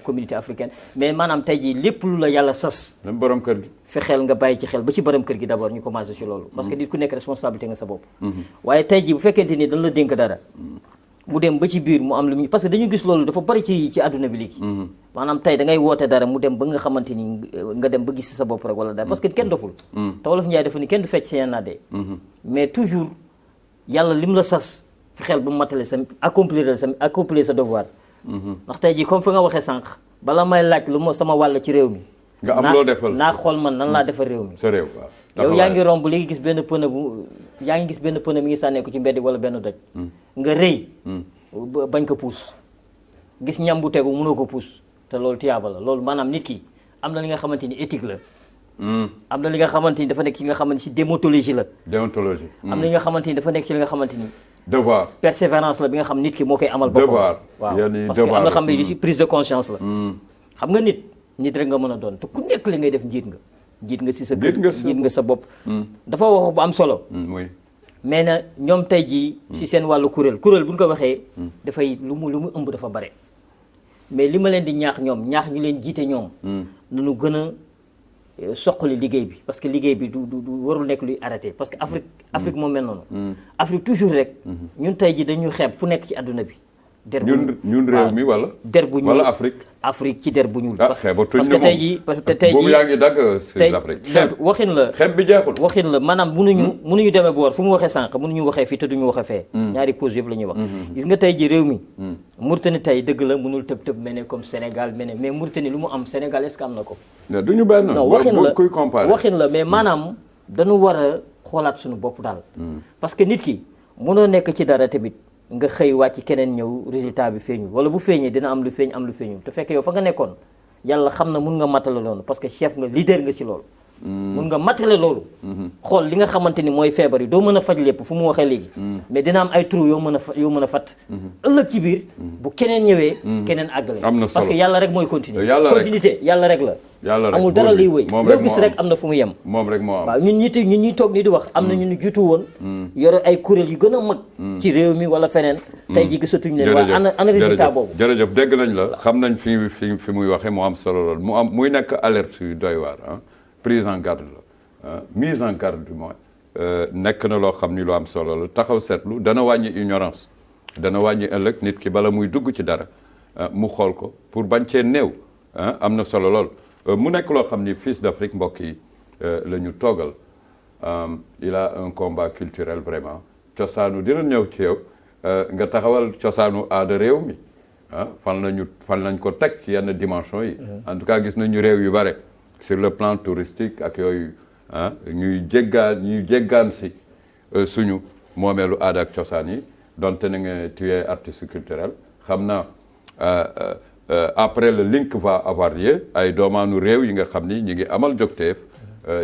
communauté africaine mais maanaam tey jii lépp lu la yàlla sas. même borom kër gi. fexeel nga bàyyi ci xel ba ci borom kër gi d'abord ñu commencé ci loolu. parce que nit ku nekk responsabilité nga sa bopp. waaye tey jii bu fekkente ni dañ la dénk dara. mu dem ba ci biir mu am lu muy parce que dañu gis loolu dafa bari ci àdduna bi léegi. maanaam tey da ngay woote dara mu dem ba nga xamante ni nga dem ba gis sa bopp rek wala dara parce que kenn doful. te Wolof Njaay dafa ni kenn du fecc sa yennaadee. mais toujours yàlla lim la sas fexeel ba matale sa accomplir sa devoir. ndax tey jii comme fi nga waxee sànq bala may laaj lu ma sama wàll ci réew mi. nga am loo defal naa xool man nan laa defal réew mi. sa réew waaw. yow yaa ngi romb léegi gis benn pneu mi ngi sànneeku ci mbedd wala benn doj. nga rëy. bañ ko puus. gis ñam bu tegu mënoo ko puus te loolu tiyaaba la loolu maanaam nit ki am na li nga xamante ni éthique la. am na li nga xamante ni dafa nekk ci nga xamante ni ci déontologie la. déontologie. am na li nga xamante ni dafa nekk ci li nga xamante ni. devoir persévérance la bi nga xam nit ki moo koy amal boppam. devoir waaw parce que am na xam ne ci prise de conscience la. xam nga nit rek nga mën a doon te ku nekk li ngay def njiit nga si sa kër njiit nga sa bopp. dafa wax bu am solo. mais na ñoom tey jii si seen wàllu kuréel bu ñu ko waxee. dafay lu mu ëmb dafa bare. mais li ma leen di ñaax ñu leen jiite ñoom. nañu gën a soqali liggéey bi parce que liggéey bi du warul nekk luy arrêté parce que Afrique moo mel noonu. Afrique toujours rek. ñun tey jii dañuy xeeb fu nekk ci àdduna bi. ñun réew mi wala. der bu ñuul wala Afrique ci der bu ñuul. parce que tey jii boobu yaa ngi dagg Afrique. waxin la xeeb bi jeexul. waxin la maanaam mënuñu demee boor fu mu waxee sànq mënuñu waxee fii te duñu waxee fee. ñaari cause yëpp la ñuy wax. gis nga tey jii réew mi. Mauritanie tey dëgg la mënul tëb mel ne comme Sénégal mel ne mais Mauritanie lu mu am Sénégal est-ce que am na ko. duñu benn. non waxin la mais maanaam dañu war a xoolaat suñu bopp daal. parce que nit ki mënoo nekk ci dara tamit nga xëy wàcc keneen ñëw résultat bi feeñu wala bu feeñee dina am lu feeñu te fekk yow fa nga nekkoon yàlla xam na mun nga matale loolu parce que chef nga leader nga ci loolu. mun nga matale loolu. xool li nga xamante ni mooy feebar yi doo mën a faj lépp fu mu waxee léegi. mais dina am ay trou yoo mën a fat ëllëg ci biir bu keneen ñëwee. keneen àggale. am na solo parce que yàlla rek mooy continuer. continuité yàlla rek la. yàlla rek amul dara liy wëy loo gis rek am na fu mu yem. moom rek moo am waaw ñun ñi toog nii di wax am na ñu jiitu woon. yore ay kuréel yu gën a mag. ci réew mi wala feneen. tey ji gisatuñu leen waaye ana résultat boobu. jërëjëf dégg nañ la xam nañ fi muy waxee mu am solo lool muy nekk alerte yu doy waar prise en garde la mise en garde du moins nekk na loo xam ni lu am solo la taxaw seetlu dana wàññi ignorance dana wàññi ëllëg nit ki bala muy dugg ci dara mu xool ko pour bañ cee néew am na solo lool mu nekk loo xam ni Fils d'Afrique mbokk yi la ñu toogal il a un combat culturel vraiment cosaanu dina ñëw ci yow nga taxawal cosaanu aada réew mi fan lañ ko teg ci yenn dimension yi en tout cas gis nañu réew yu bare sur le plan touristique ak yooyu ñuy jéggaan si suñu moomeelu aada ak cosaan yi donte na nga tu es artiste culturel xam naa après le link va avoir lieu ay doomaanu réew yi nga xam ni ñi ngi amal jogteef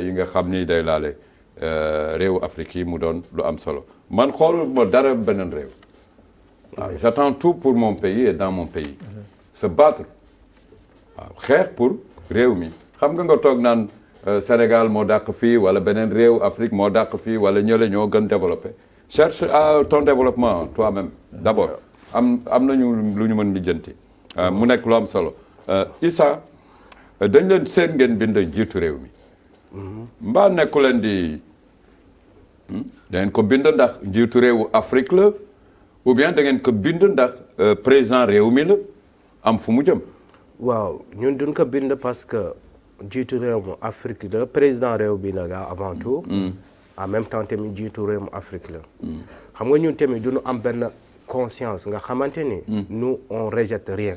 yi nga xam ni day laale réewu Afrique yi mu doon lu am solo man xool ma dara beneen réew waaw j'attends tout pour mon pays et dans mon pays se battre waaw xeex pour réew mi xam nga toog naan Sénégal moo dàq fii wala beneen réew Afrique moo dàq fii wala ñële ñoo gën développé cherche à ton développement toi-même d'abord am nañu lu ñu mën lijjanti mu nekk lu am solo Issa dañ leen seen ngeen bind jiitu réew mi mbaa nekku leen di da ngeen ko bind ndax njiitu réewu Afrique la ou bien da ngeen ko bind ndax président réew mi la am fu mu jëm. waaw ñun duñ ko bind parce que jiitu réew mu Afrique la président réew bi la gaa avant tout. en même temps tamit jiitu réew mu Afrique la. xam nga ñun tamit duñu am benn conscience nga xamante ni. nous on rejette rien.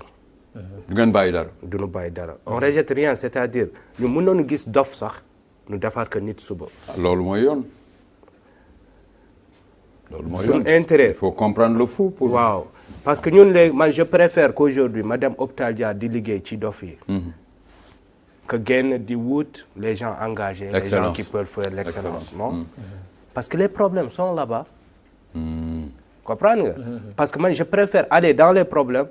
du ngeen bàyyi dara. du ñu bàyyi dara on rejette rien c'est-à-dire ñu mën nañu gis dof sax ñu defaat ko nit suba. loolu mooy yoon. loolu mooy suñu yoon intérêt. il faut comprendre le fou pour. waaw parce que ñun léegi man je préfère qu'aujourd'hui ma dem hôpital Dia di liggéey ci dof yi. que génn di wut les gens engagés. les gens qui peuvent faire l'excellence non. Parce que les problèmes sont là-bas. Comprendre nga. Parce que man je préfère aller dans les problèmes.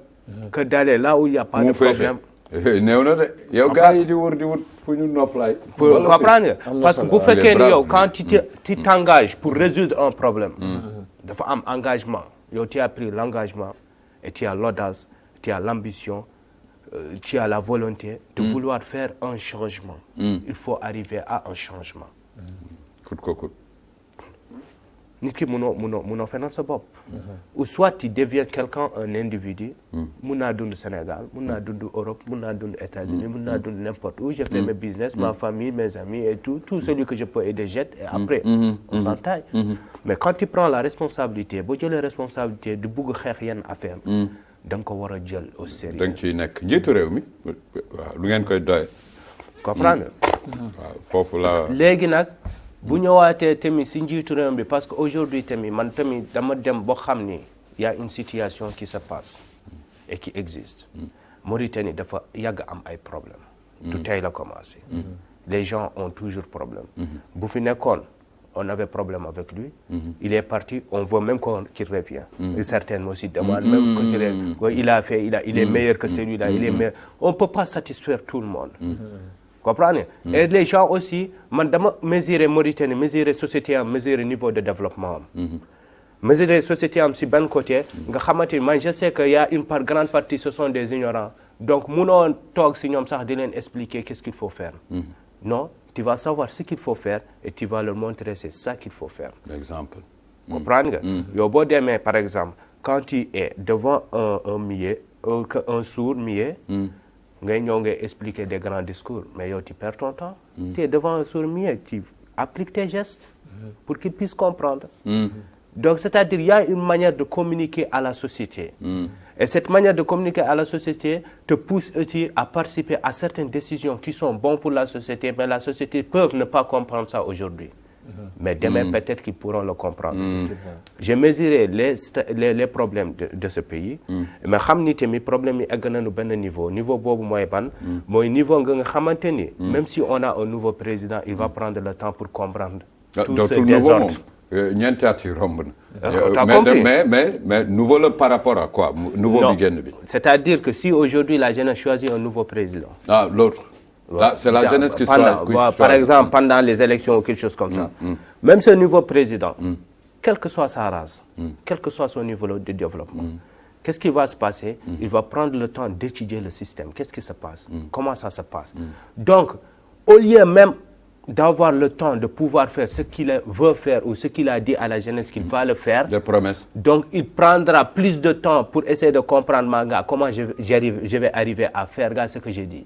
que d'aller là où il y a pas de problème. néew na de yow gars yi di wut pour ñu noppalaay. pour comprendre nga parce que bu fekkee ni yow quand tu t'engages pour résoudre un problème. dafa am engagement yow tu as pris l'engagement et tu as l'audace tu as l'ambition tu as la volonté de vouloir faire un changement. il faut arriver à un changement. coûte que coûte. nit ki mënoo fenal sa bopp. ou soit tu deviens quelqu'un un individu. mun naa dund Sénégal mun naa dund Europe mun naa dund États-Unis mun naa dund n'importe où je fais mes business ma famille mes amis et tout celui que je peux aider jette et après on s'entaille. mais quand tu prends la responsabilité boo jëlee responsabilité di bugg xeex yenn affaire da nga ko war a jël au sérieux. da nga ciy nekk njiitu réew mi waaw lu ngeen koy doye. comprendre waaw foofu la. léegi nag. bu ñëwaatee tamit si njiitu réew bi parce que aujourd'hui tamit man tamit dama dem boo xam ni y a une situation qui se passe et qui existe. Mauritanie dafa yàgg am ay problèmes. du tey la commencé. les gens ont toujours problème. bu fi nekkoon on avait problème avec lui. il est parti on veut même qu'il revienne. certains aussi demandent même que il a fait il est meilleur que celui-là il est meilleur on peut pas satisfaire tout le monde. Comprenez? Et les gens aussi, man dama mesurer Mauritanie, mesurer société am, mesurer niveau de développement am. Mesurer société am si benn côté, nga xamante ni man je sais que y a une grande partie ce sont des ignorants. Donc mënoo toog si ñoom sax di leen expliquer qu'est-ce qu'il faut faire. Non, tu vas savoir ce qu'il faut faire et tu vas leur montrer c'est ça qu'il faut faire. Exemple. Comprendre nga? Yow boo demee par exemple, quand tu es devant un muet, un sourd muet, ngay ñëw ngay expliquer des grands discours mais yow tu perds ton temps. Tu es devant un sourd muet, tu appliques tes gestes pour qu'il puisse comprendre. Donc c'est-à-dire il y a une manière de communiquer à la société. Et cette manière de communiquer à la société te pousse aussi à participer à certaines décisions qui sont bonnes pour la société mais la société peut ne pas comprendre ça aujourd'hui. Mais demain peut-être qu'ils pourront le comprendre. J'ai mesuré les problèmes de ce pays. mais xam ni tamit problème yi egg nañu benn niveau boobu mooy ban. mooy niveau nga xamante ni. même si on a un nouveau président il va prendre le temps pour comprendre. tout ce désordre. ñeenti at yi romb na. mais nouveau la par rapport à quoi. nouveau bi génn bi. c'est-à-dire que si aujourd'hui la jeunesse choisit un nouveau président. ah l'autre. Là, c'est la jeunesse qui choisit. Par exemple, pendant les élections ou quelque chose comme ça. Même ce nouveau président, quelle que soit sa race, quel que soit son niveau de développement, qu'est-ce qui va se passer? Il va prendre le temps d'étudier le système. Qu'est-ce qui se passe? Comment ça se passe? Donc, au lieu même d'avoir le temps de pouvoir faire ce qu'il veut faire ou ce qu'il a dit à la jeunesse qu'il va le faire. Des promesses. Donc, il prendra plus de temps pour essayer de comprendre, manga, comment je vais arriver à faire ce que j'ai dit.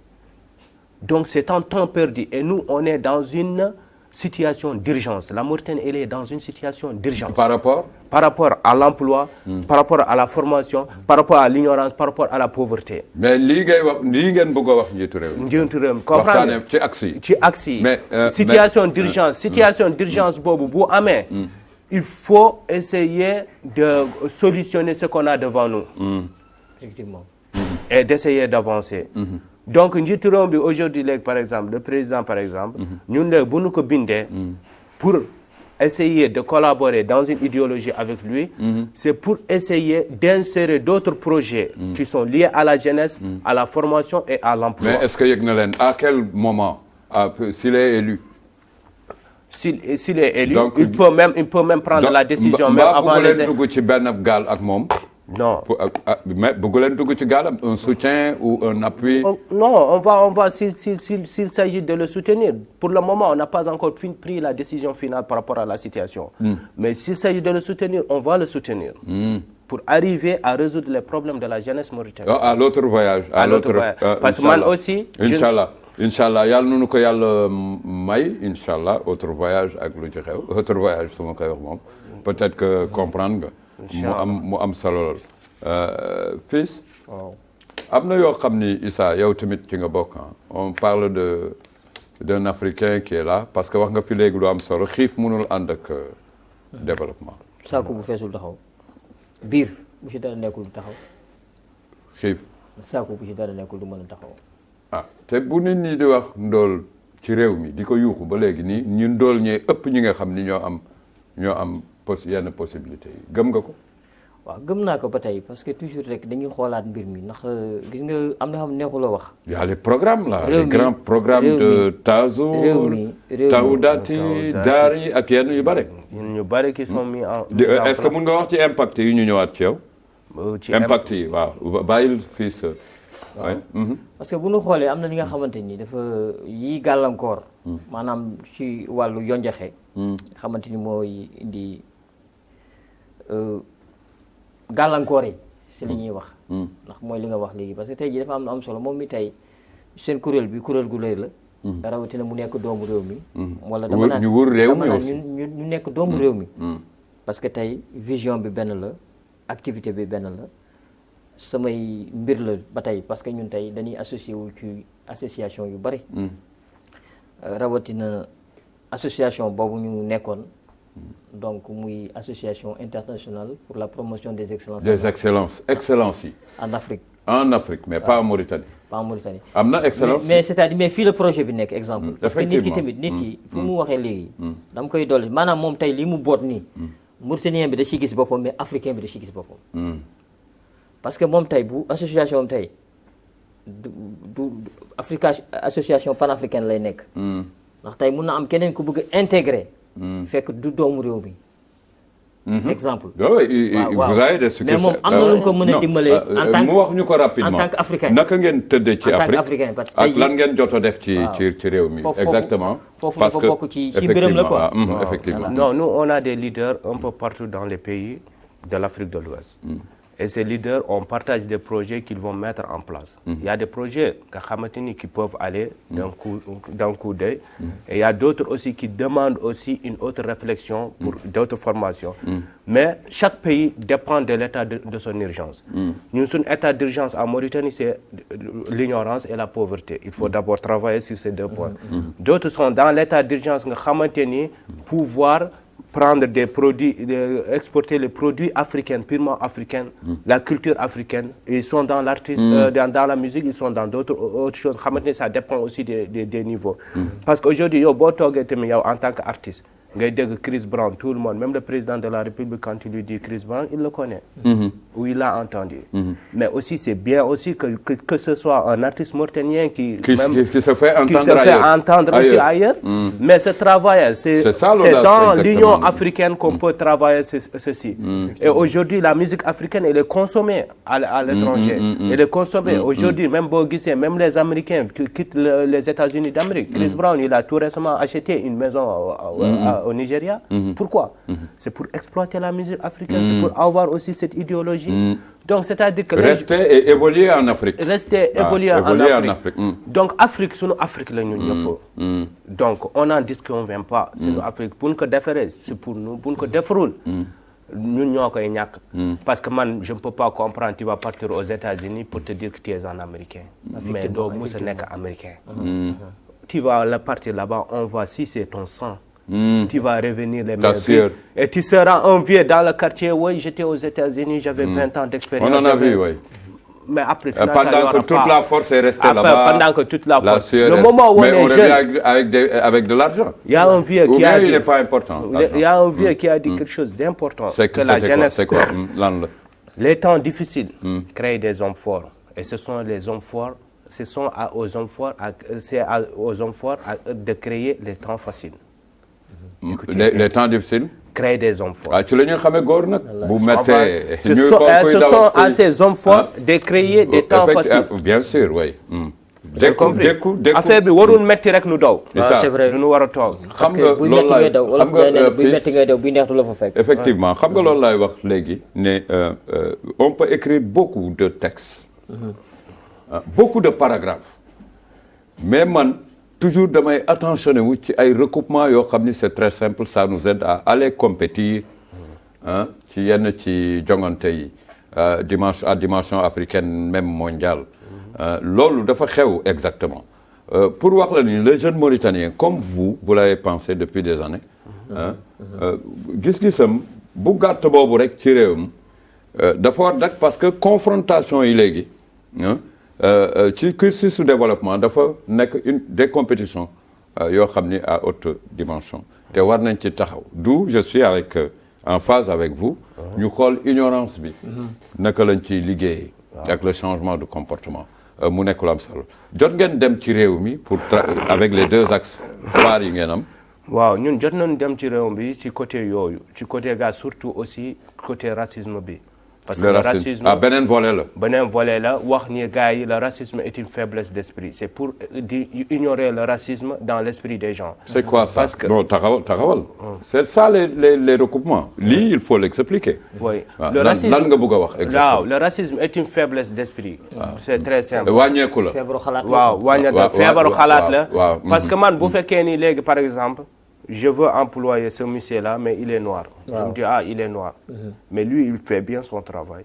Donc c'est un temps perdu et nous on est dans une situation d'urgence. La Mauritanie elle est dans une situation d'urgence. Par rapport à l'emploi, par rapport à la formation, par rapport à l'ignorance, par rapport à la pauvreté. Mais lii ngeen bëgg a wax njiitu réew mi. njiitu réew mi comprendre ci axe yi. ci axe yi. situation d'urgence boobu bu amee. il faut essayer de solutionner ce qu'on a devant nous. Effectivement. Et d'essayer d'avancer. Donc njiitu réew bi aujourd'hui léegi par exemple le président par exemple ñun léegi bu ñu ko bindee pour essayer de collaborer dans une idéologie avec lui c'est pour essayer d'insérer d'autres projets qui sont liés à la jeunesse à la formation et à l'emploi. Mais est-ce que yëg na leen à quel moment s'il est élu s'il est élu donc, il peut même prendre la décision même avant les dugg ci benn gaal ak moom. Non. Mais bëgg leen dugg ci gaalam un soutien ou un appui. Non, on va s'il s'agit de le soutenir. Pour le moment, on n'a pas encore pris la décision finale par rapport à la situation. Mais s'il s'agit de le soutenir, on va le soutenir. Pour arriver à résoudre les problèmes de la jeunesse mauritanienne. À l'autre voyage. Parce que man aussi. Inch'Allah yàlla nu ko yàlla may inch'Allah autre voyage ak lu ci xew autre voyage su ma koy wax moom peut-être que comprendre nga. mu am solo lool. Fils. waaw am na yoo xam ni Issa yow tamit ci nga bokk on parle d'un Africain qui est là parce que wax nga fi léegi lu am solo xiif mënul ànd ak développement. saako bu feesul taxaw biir bu ci dara nekkul du taxaw. xiif. saako bu ci dara nekkul du mën a taxaw. te bu nit ñi di wax ndóol ci réew mi di ko yuuxu ba léegi nii ñu ndóol ñee ëpp ñi nga xam ni ñoo am yenn possibilité yi gëm nga ko. waaw gëm naa ko ba tey parce que toujours rek dañuy xoolaat mbir mi ndax gis nga am na xam neexuloo wax. y a les programmes là les grands programmes de Tazo Tawdati Daari ak yenn yu bare. ñu bare qui sont mis en. est-ce que mun nga wax ci impact yi ñu ñëwaat ci yow. ci impact yi waaw bàyyil fii sa. parce que bu ñu xoolee am na li nga xamante ni dafa yi gàllankoor. maanaam ci wàllu yonjaxe. xamante ni mooy indi. gàllankoor yi si li ñuy wax ndax mooy li nga wax léegi parce que tey jii dafa am solo moom mi tey seen kuréel gu lëy la rawatina mu nekk doomu réew mi wala dama naan ñu wër réew mi aussi ñu nekk doomu réew mi parce que tey vision bi benn la activité bi benn la samay mbir la ba tey parce que ñun tey dañuy associé wu ci association yu bari rawatina association boobu ñu nekkoon donc muy association internationale pour la promotion des excellences. Des excellences yi. en Afrique. En Afrique mais pas en Mauritanie. Pas en Mauritanie. am na excellence mais c'est-à-dire mais fii la projet bi nekk exemple. parce que nit ki tamit nit ki fu mu waxee léegi. dama koy dolli maanaam moom tey li mu boot nii. Mauritanien bi da ciy gis boppam mais africain bi da ciy gis boppam. parce que moom tey bu association am tey du association panafricaine lay nekk. ndax tey mun na am keneen ku bëgg a intégrer. fekk du doomu réew mi. exemple. vous avez des succès mais moom am na lu ko mën a dimbalee. en tant que mu wax ñu ko rapidement en tant qu'africain. naka ngeen tëddee ci en tant Afrique qu'africain parce que ak lan ngeen jot a def ci réew mi. exactement foofu parce que bokk ci biram la quoi. effectivement non nous on a des leaders un peu partout dans les pays de l'Afrique de l'Ouest. Et ces leaders, on partage des projets qu'ils vont mettre en place. Il y a des projets qui peuvent aller d'un coup d'œil. Et il y a d'autres aussi qui demandent aussi une autre réflexion pour d'autres formations. Mais chaque pays dépend de l'état de son urgence. Nous sommes état d'urgence en Mauritanie, c'est l'ignorance et la pauvreté. Il faut d'abord travailler sur ces deux points. D'autres sont dans l'état d'urgence, pouvoir prendre des produits, exporter les produits africains, purement africains, la culture africaine. Ils sont dans l'artiste, dans la musique, ils sont dans d'autres autres choses. Ça dépend aussi des niveaux. Parce qu'aujourd'hui, en tant qu'artiste, Chris Brown, tout le monde, même le président de la République, quand il lui dit Chris Brown, il le connaît, ou il l'a entendu. Mais aussi, c'est bien aussi que ce soit un artiste mauritanien qui se fait entendre aussi ailleurs. Mais ce travail, c'est dans l'Union africaine qu'on peut travailler ceci. Et aujourd'hui, la musique africaine, elle est consommée à l'étranger. Elle est consommée. Aujourd'hui, même même les Américains qui quittent les États-Unis d'Amérique. Chris Brown, il a tout récemment acheté une maison au Nigeria. Pourquoi? C'est pour exploiter la musique africaine, c'est pour avoir aussi cette idéologie. Donc, c'est-à-dire que rester et évoluer en Afrique. Rester évoluer en Afrique. Donc, Afrique, c'est nous Afrique. Donc, on n'en dit qu'on ne vient pas. C'est nous Afrique. Pour nous déférer, c'est pour nous. Pour nous déférer, nous n'avons pas de parce que man, je ne peux pas comprendre, tu vas partir aux États-Unis pour te dire que tu es un Américain. Mais donc, moi, ce n'est qu'Américain. Tu vas partir là-bas, on voit si c'est ton sang. Tu vas revenir les mêmes. Et tu seras un vieux dans le quartier. Oui, j'étais aux États-Unis, j'avais 20 ans d'expérience. On en a vu, oui. Mais après, pendant que toute la force est restée là-bas. Pendant que toute la force. Le moment où on est jeune, avec de l'argent. Il y a un vieux qui a dit. Il n'est pas important. Il y a un vieux qui a dit quelque chose d'important. Que la jeunesse. C'est quoi? Les temps difficiles créent des hommes forts. Et ce sont les hommes forts. Ce sont aux hommes forts, de créer les temps faciles. Les temps difficiles. Créer des hommes forts. Tu l'as ce sont à ces hommes forts de créer des temps faciles. Bien sûr, oui. J'ai compris. Affaire bi warul metti rek nu daw. C'est vrai. Nu war a toog. Parce que buy metti ngay daw wala buy metti ngay daw buy neex du la fa fekk. Effectivement, xam nga loolu laay wax léegi ne on peut écrire beaucoup de textes. Beaucoup de paragraphes. Mais man toujours damay attentionné wu ci ay recoupement yoo xam ni c'est très simple, ça nous aide à aller compétir ci yenn ci jongante yi dimension africaine même mondiale loolu dafa xew exactement pour wax la ni les jeunes Mauritaniens comme vous l'avez pensé depuis des années gis-gisam bu gàtt boobu rek ci réewam dafa war dak parce que confrontation yi léegi ci cursus su développement dafa nekk des compétitions yoo xam ni à haute dimension te war nañ ci taxaw d'où je suis en phase avec vous ñu xool ignorance bi naka lañ ciy liggéeyee ak le changement de comportement mu nekk lu am solo jot ngeen dem ci réew mi pour avec les 2 axes phares yi ngeen am waaw ñun jot nañu dem ci réew mi ci côté yooyu ci côté gars surtout aussi côté racisme bi parce que le racisme beneen volet la wax ni gars yi le racisme est une faiblesse d'esprit c'est pour ignorer le racisme dans l'esprit des gens. C'est quoi ça? Parce que non taxawal c'est ça les recoupements lii il faut l'expliquer. Oui le racisme lan nga bëgg a wax exactement. waaw le racisme est une faiblesse d'esprit. C'est très simple. wàññeeku la waaw wàññeeku feebaru xalaat la. parce que man bu fekkee ni léegi par exemple. Je veux employer ce monsieur-là, mais il est noir. Je me dis, il est noir. Mais lui, il fait bien son travail.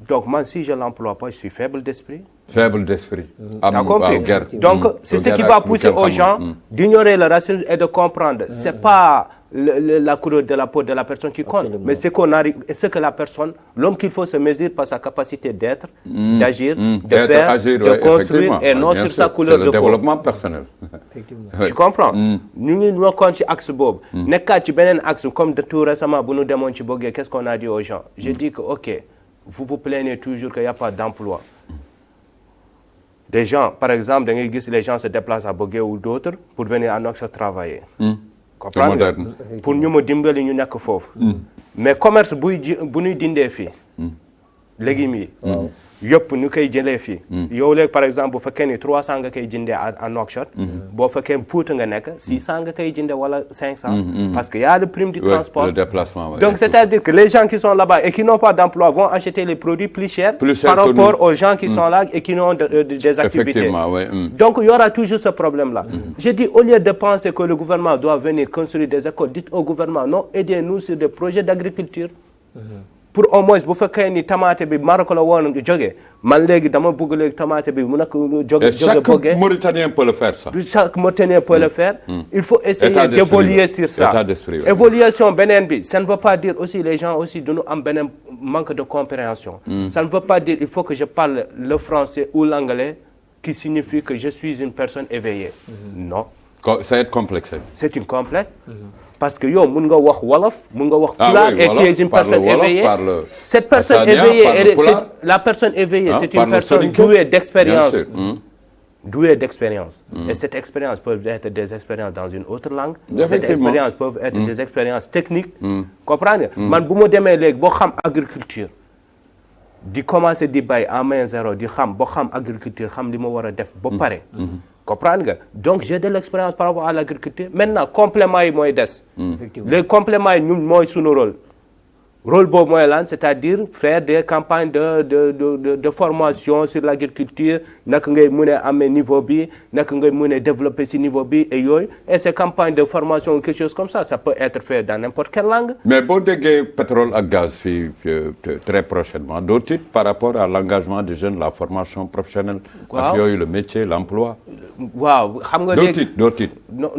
Donc, moi, si je ne l'emploie pas, je suis faible d'esprit. Faible d'esprit. T'as compris? Donc, c'est ce qui va pousser aux gens d'ignorer le racisme et de comprendre. Ce n'est pas la couleur de la peau de la personne qui compte, mais c'est que la personne, l'homme qu'il faut se mesurer par sa capacité d'être, d'agir, de faire, de construire, et non sur sa couleur de peau. C'est le développement personnel. Tu comprends? Nous nous comptons sur l'axe Bob. Nekka ci benen axe comme de tout récemment bu nous démon ci Bogué, qu'est-ce qu'on a dit aux gens? J'ai dit que OK, vous vous plaignez toujours qu'il n'y a pas d'emploi. Des gens, par exemple, les gens se déplacent à Bogué ou d'autres pour venir à Nouakchott travailler. Comprendre? Pour ñu mo dimbali ñu nekk foofu. Mais commerce bu ñuy dindee fii. Légumes yi. yëpp ñu koy jëlee fii. yow léegi par exemple bu fekkee ni 300 nga koy jëndee à Nouakchott. boo fekkee Fouta nga nekk 600 nga koy jëndee wala 500. parce que y a le prix du transport. Le déplacement. Donc c'est-à-dire que les gens qui sont là-bas et qui n'ont pas d'emploi vont acheter les produits plus chers par rapport aux gens qui sont là et qui n'ont des activités. Donc il y aura toujours ce problème-là. Je dis au lieu de penser que le gouvernement doit venir construire des écoles, dites au gouvernement non, aidez-nous sur des projets d'agriculture. Pour au moins bu fekkee ni tomate bi Maroc la woon jógee man léegi dama bëgg léegi tomate bi mu nekk jóge chaque Mauritanien peut le faire ça. Chaque Mauritanien peut le faire. Il faut essayer d'évoluer sur ça. Évolution beneen bi ça ne veut pas dire aussi les gens aussi dañu am beneen manque de compréhension. Ça ne veut pas dire il faut que je parle le français ou l'anglais qui signifie que je suis une personne éveillée. Non. Ça va être complexe. C'est une complexe. Parce que yo mun nga wax wolof mun nga wax pulaar et tu es une personne éveillée. Cette personne éveillée la personne éveillée c'est une personne douée d'expérience. Douée d'expérience. Et cette expérience peut être des expériences dans une autre langue. Cette expérience peut être des expériences techniques. Comprendre man bu ma demee léegi boo xam agriculture di commencer di bay en main zéro di xam boo xam agriculture xam li ma war a def ba pare. Comprendre nga donc j'ai de l'expérience par rapport à l'agriculture maintenant complément yi mooy des. Les compléments yi ñun mooy sunu rôle boobu mooy lan c'est-à-dire faire des campagnes de formation sur l'agriculture naka ngay mën a amee niveau bi naka ngay mën a développer ci niveau bi et yooyu et ces campagnes de formation quelque chose comme ça peut être fait dans n'importe quelle langue. Mais boo déggee pétrole ak gaz fii très prochainement doo tiit par rapport à l'engagement des jeunes la formation professionnelle. ak yooyu le métier l'emploi. waaw xam nga léegi doo tiit. non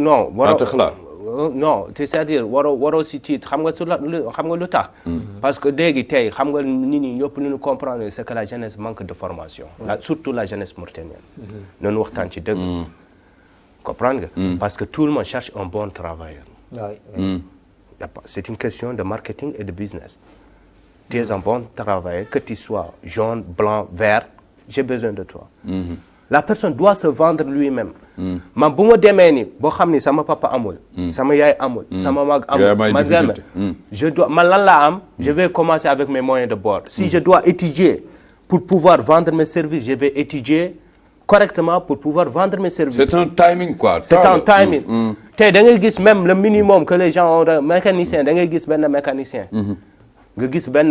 non c'est-à-dire waroo si tiit xam nga xam nga lu tax. parce que léegi tey xam nga nit ñi ñëpp lu ñu comprendre c'est que la jeunesse manque de formation. surtout la jeunesse mauritanienne. nañu waxtaan ci dëgg. comprendre nga. parce que tout le monde cherche un bon travailleur. C'est une question de marketing et de business. Tu es un bon travailleur que tu sois jaune blanc vert j'ai besoin de toi. La personne doit se vendre lui-même. man bu ma demee ni boo xam ni sama papa amul. sama yaay amul. sama mag amul je dois man lan laa am. je vais commencer avec mes moyens de bord. Si je dois étudier pour pouvoir vendre mes services je vais étudier correctement pour pouvoir vendre mes services. C'est un timing quoi. C'est un timing. tey da ngay gis même le minimum que les gens ont mécanicien da ngay gis benn mécanicien. nga gis benn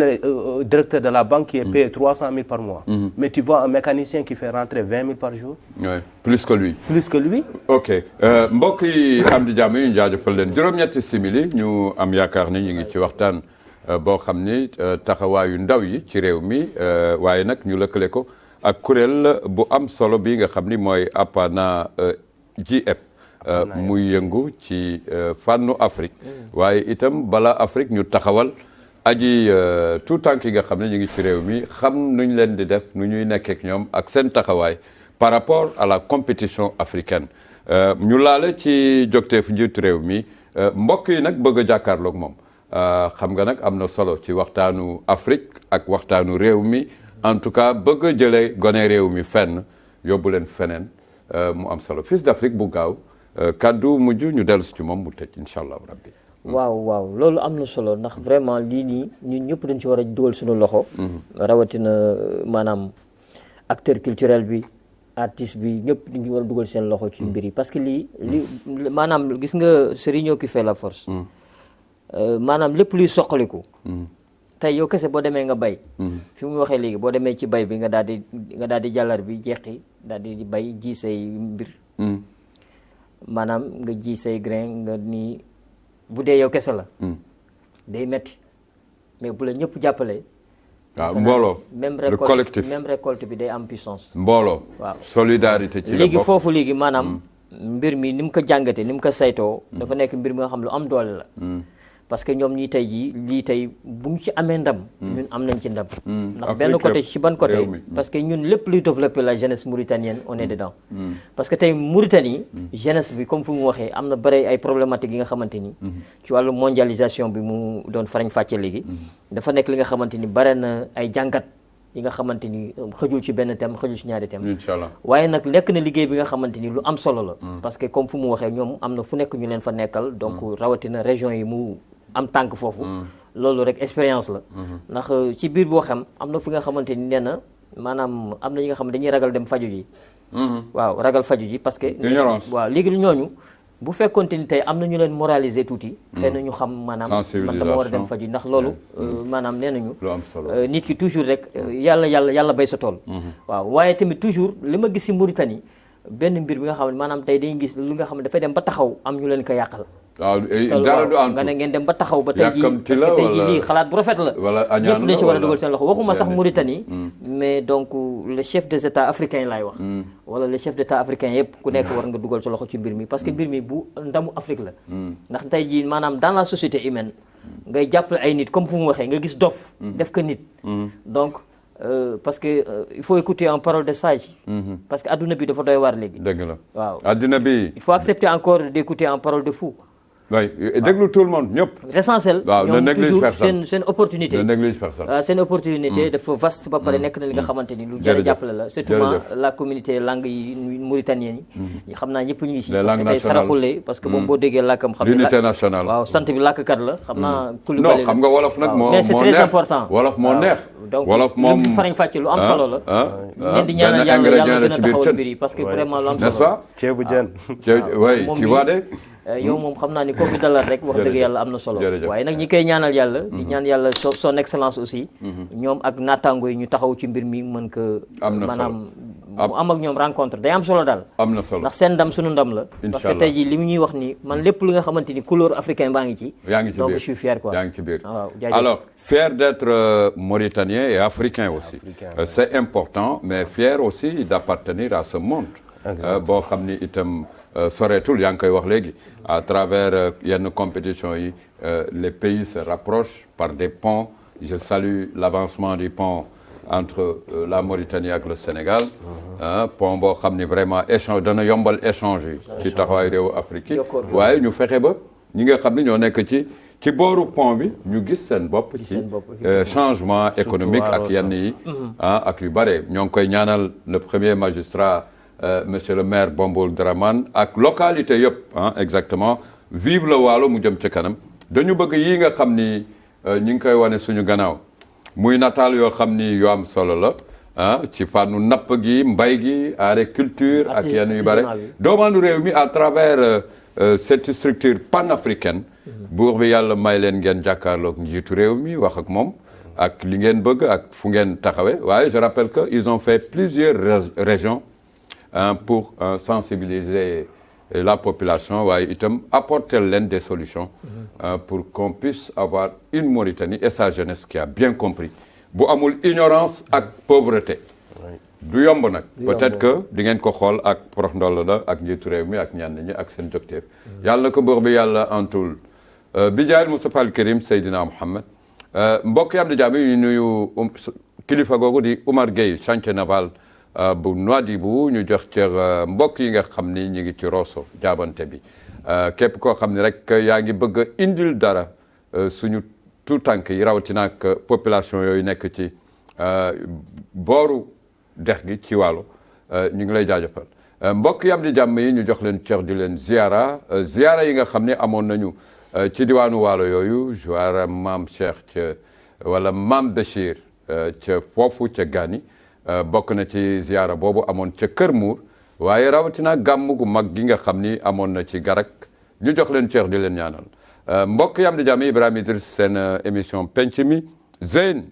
directeur de la banque qui est payé 300 000 par mois. Mais tu vois un mécanicien qui fait rentrer 20 000 par jour. Oui, plus que lui. Plus que lui. Ok mbokk yi am di jàmm yi ñu jaajëfal leen juróom-ñetti simili ñu am yaakaar ni ñu ngi ci waxtaan boo xam ni taxawaayu ndaw yi ci réew mi waaye nag ñu lëkkale ko ak kuréel bu am solo bi nga xam ni mooy APANA JF muy yëngu ci fànnu Afrique waaye itam bala Afrique ñu taxawal aji tout tànk yi nga xam ne ñu ngi ci réew mi xam nuñ leen di def nu ñuy nekkee ak ñoom ak seen taxawaay par rapport à la compétition africaine ñu laale ci jogteefu njiitu réew mi mbokk yi nag bëgg a jàkkaarloog moom xam nga nag am na solo ci waxtaanu Afrique ak waxtaanu réew mi en tout cas bëgg a jëlee gone réew mi fenn yóbbu leen feneen mu am solo Fils d'Afrique bu gaaw kaddu mujj ñu dellu si ci moom mu tëj incha allah rabbi. waaw loolu am na solo ndax vraiment lii nii ñun ñëpp dañ ci war a dugal suñu loxo. rawatina maanaam acteur culturel bi artiste bi ñëpp dañ ci war a dugal seen loxo ci mbir yi parce que lii maanaam gis nga c'est l'union qui fait la force. maanaam lépp luy soqaliku. tey yow kese boo demee nga bay. fi mu waxee léegi boo demee ci bay bi nga daal di jàllar bi jeexi daal di bay ji say mbir. maanaam nga ji say grain nga nii bu dee yow kese la. day metti mais bu la ñëpp jàppale. waaw mbooloo le collectif même récolte bi day am puissance. mbooloo waaw solidarité ci la léegi bokk foofu léegi maanaam. mbir mi ni mu ko jàngatee ni mu ko saytoo. dafa nekk mbir mi nga xam lu am doole la. parce que ñoom ñii tey jii lii tey bu ñu ci amee ndam. ñun am nañ ci ndam. ndax benn côté ci ban côté. parce que ñun lépp luy développer la jeunesse mauritanienne on est dedans. parce que tey Mauritanie. jeunesse bi comme fu mu waxee am na bëri ay problématiques yi nga xamante ni. ci wàllu mondialisation bi mu doon farañ fàcce léegi. dafa nekk li nga xamante ni bare na ay jàngat yi nga xamante ni xëjul ci benn thème xëjul ci ñaari thème. inchallah waaye nag lekk na liggéey bi nga xamante ni lu am solo la. parce que comme fu mu waxee ñoom am na fu nekk ñu leen fa nekkal. donc rawatina région yi mu. am tànk foofu loolu rek expérience la ndax ci biir boo xam am na fi nga xamante ni nee na maanaam am na ñi nga xam ne dañuy ragal dem faju ji waaw ragal faju ji parce que waaw léegi ñooñu bu fekkonte ni tey am na ñu leen moraliser tuuti xëy na ñu xam maanaam man dama war a dem faju ji ndax loolu maanaam nee nañu nit ki toujours rek yàlla bay sa tool waaw waaye tamit toujours li ma gis ci Mauritanie benn mbir bi nga xam ne maanaam tey dañuy gis li nga xam ne dafay dem ba taxaw am ñu leen ko yàqal waaw dara du am nga ne ngeen dem ba taxaw ba tey jii parce que tey jii lii xalaat bu rafet la ñëpp dañ ci war a dugal seen loxo waxuma sax Mauritanie mais donc le chef des états africains laay wax wala le chef d'état africain yëpp ku nekk war nga dugal sa loxo ci mbir mi parce que mbir mi bu ndamu Afrique la ndax tey jii maanaam dans la société humaine ngay jàppale ay nit comme fu mu waxee nga gis dof def ko nit donc parce que il faut écouter en parole de sage parce que adduna bi dafa doy waar léegi dëgg la waaw adduna bi il faut accepter encore d'écouter en parole de fou oui déglu tout le monde ñëpp. l'essentiel ñoom toujours seen opportunité. ne néglige personne. seen opportunité dafa vaste ba pare nekk na li nga xamante ni lu jar a jàppale la. surtout la communauté langue yi mauritanienne yi. xam naa ñëpp ñu ngi si. les langues nationales parce que tey saraxule parce que moom boo déggee làkkam. xam l'unité nationale. waaw sant bi làkkkat la xam naa. non xam nga wolof nag moo mais c'est très important. wolof moo neex. donc wolof moom lu farañ fàcce lu am solo la. leen di ñaanal yàlla gën a taxawal mbir yi parce que vraiment lu am solo la. n'est-ce pas. ceebu jën. oui tu vois de. yow moom xam naa ni kooku dalal rek wax dëgg yàlla am na solo waaye nag ñi koy ñaanal yàlla di ñaan yàlla son excellence aussi ñoom ak naataango yi ñu taxaw ci mbir mi mën ko maanaam mu am ak ñoom rencontre day am solo daal am na solo ndax seen ndam suñu ndam la parce que tey jii li mu ñuy wax ni man lépp li nga xamante ni couleur africain baa ngi ci yaa ngi ci donc biir je suis fier quoi yaa ngi ci biir waaw alors fier d'être mauritanien et africain aussi c'est important mais fier aussi d'appartenir à ce monde boo xam ni itam soreetul yaa ngi koy wax léegi à travers yenn compétition yi les pays se rapprochent par des ponts je salue l'avancement du pont entre la Mauritanie ak le Sénégal pont boo xam ni vraiment échange dana yombal échange yi ci taxawaay réewu Afrique yi waaye ñu fexe ba ñi nga xam ni ñoo nekk ci booru pont bi ñu gis seen bopp ci changement économique ak yenn yi ak yu bare ñoo ngi koy ñaanal le premier magistrat monsieur le maire Bombol Dramane ak localité yëpp exactement vive le Waalo mu jëm ci kanam dañu bëgg yi nga xam ni ñu ngi koy wane suñu gannaaw muy nataal yoo xam ni yu am solo la ci fànnu napp gi mbay gi agriculture ak yenn yu bare doomaanu réew mi à travers cette structure panafricaine buur bi yàlla may leen ngeen jàkkaarloog njiitu réew mi wax ak moom ak li ngeen bëgg ak fu ngeen taxawee waaye je rappelle que ils ont fait plusieurs régions pour sensibiliser la population waaye itam apporter leen des solutions pour qu'on puisse avoir une Mauritanie et sa jeunesse qui a bien compris bu amul ignorance ak pauvreté du yomb nag peut-être que di ngeen ko xool ak porox ndoll la ak njiitu réew mi ak ñenn ñi ak seen jogteef yàlla na ko buur bi yàlla antul bi jaayil Moustapha al Karim Seydina Mohamed mbokk yi am di jàmm yi nuyu kilifa googu di Oumar Gueye chantier naval bu Nouadhibou ñu jox cër mbokk yi nga xam ni ñu ngi ci Rosso jaabante bi képp koo xam ni rek yaa ngi bëgg a indil dara suñu tout tànk yi rawatina ak population yooyu nekk ci booru dex gi ci wàllu ñu ngi lay jaajëfal mbokk yi am di jàmm yi ñu jox leen cër di leen ziara yi nga xam ne amoon nañu ci diwaanu waalo yooyu ziara maam Cheikh ca wala maam Bachir ca foofu ca Gani bokk na ci ziara boobu amoon ca Kër Muur waaye rawatina gàmm gu mag gi nga xam ni amoon na ci Garak ñu jox leen cër di leen ñaanal mbokk yi am di jàmm Ibrahima Idriss seen émission penc mi Zeyn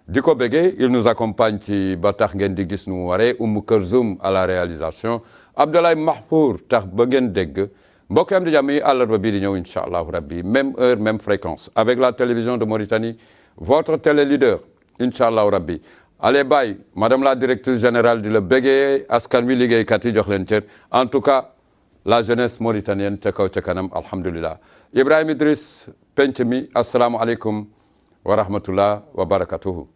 di ko béggee il nous accompagne ci ba tax ngeen di gis nu mu waree Oumou Kërzoum à la réalisation Abdoulaye Mahfour tax ba ngeen dégg mbokk yi am di jàmm yi àllarba bii di ñëw incha allahu rabbi même heure même fréquence avec la télévision de Mauritanie votre télé leader incha allahu rabbi allez bye madame la directrice générale di la béggee askan wi liggéeykat yi jox leen cër en tout cas la jeunesse mauritanienne ca kaw ca kanam alhamdulillah Ibrahima Idriss penc mi asalaamualeykum wa rahmatullah wa barakatuhu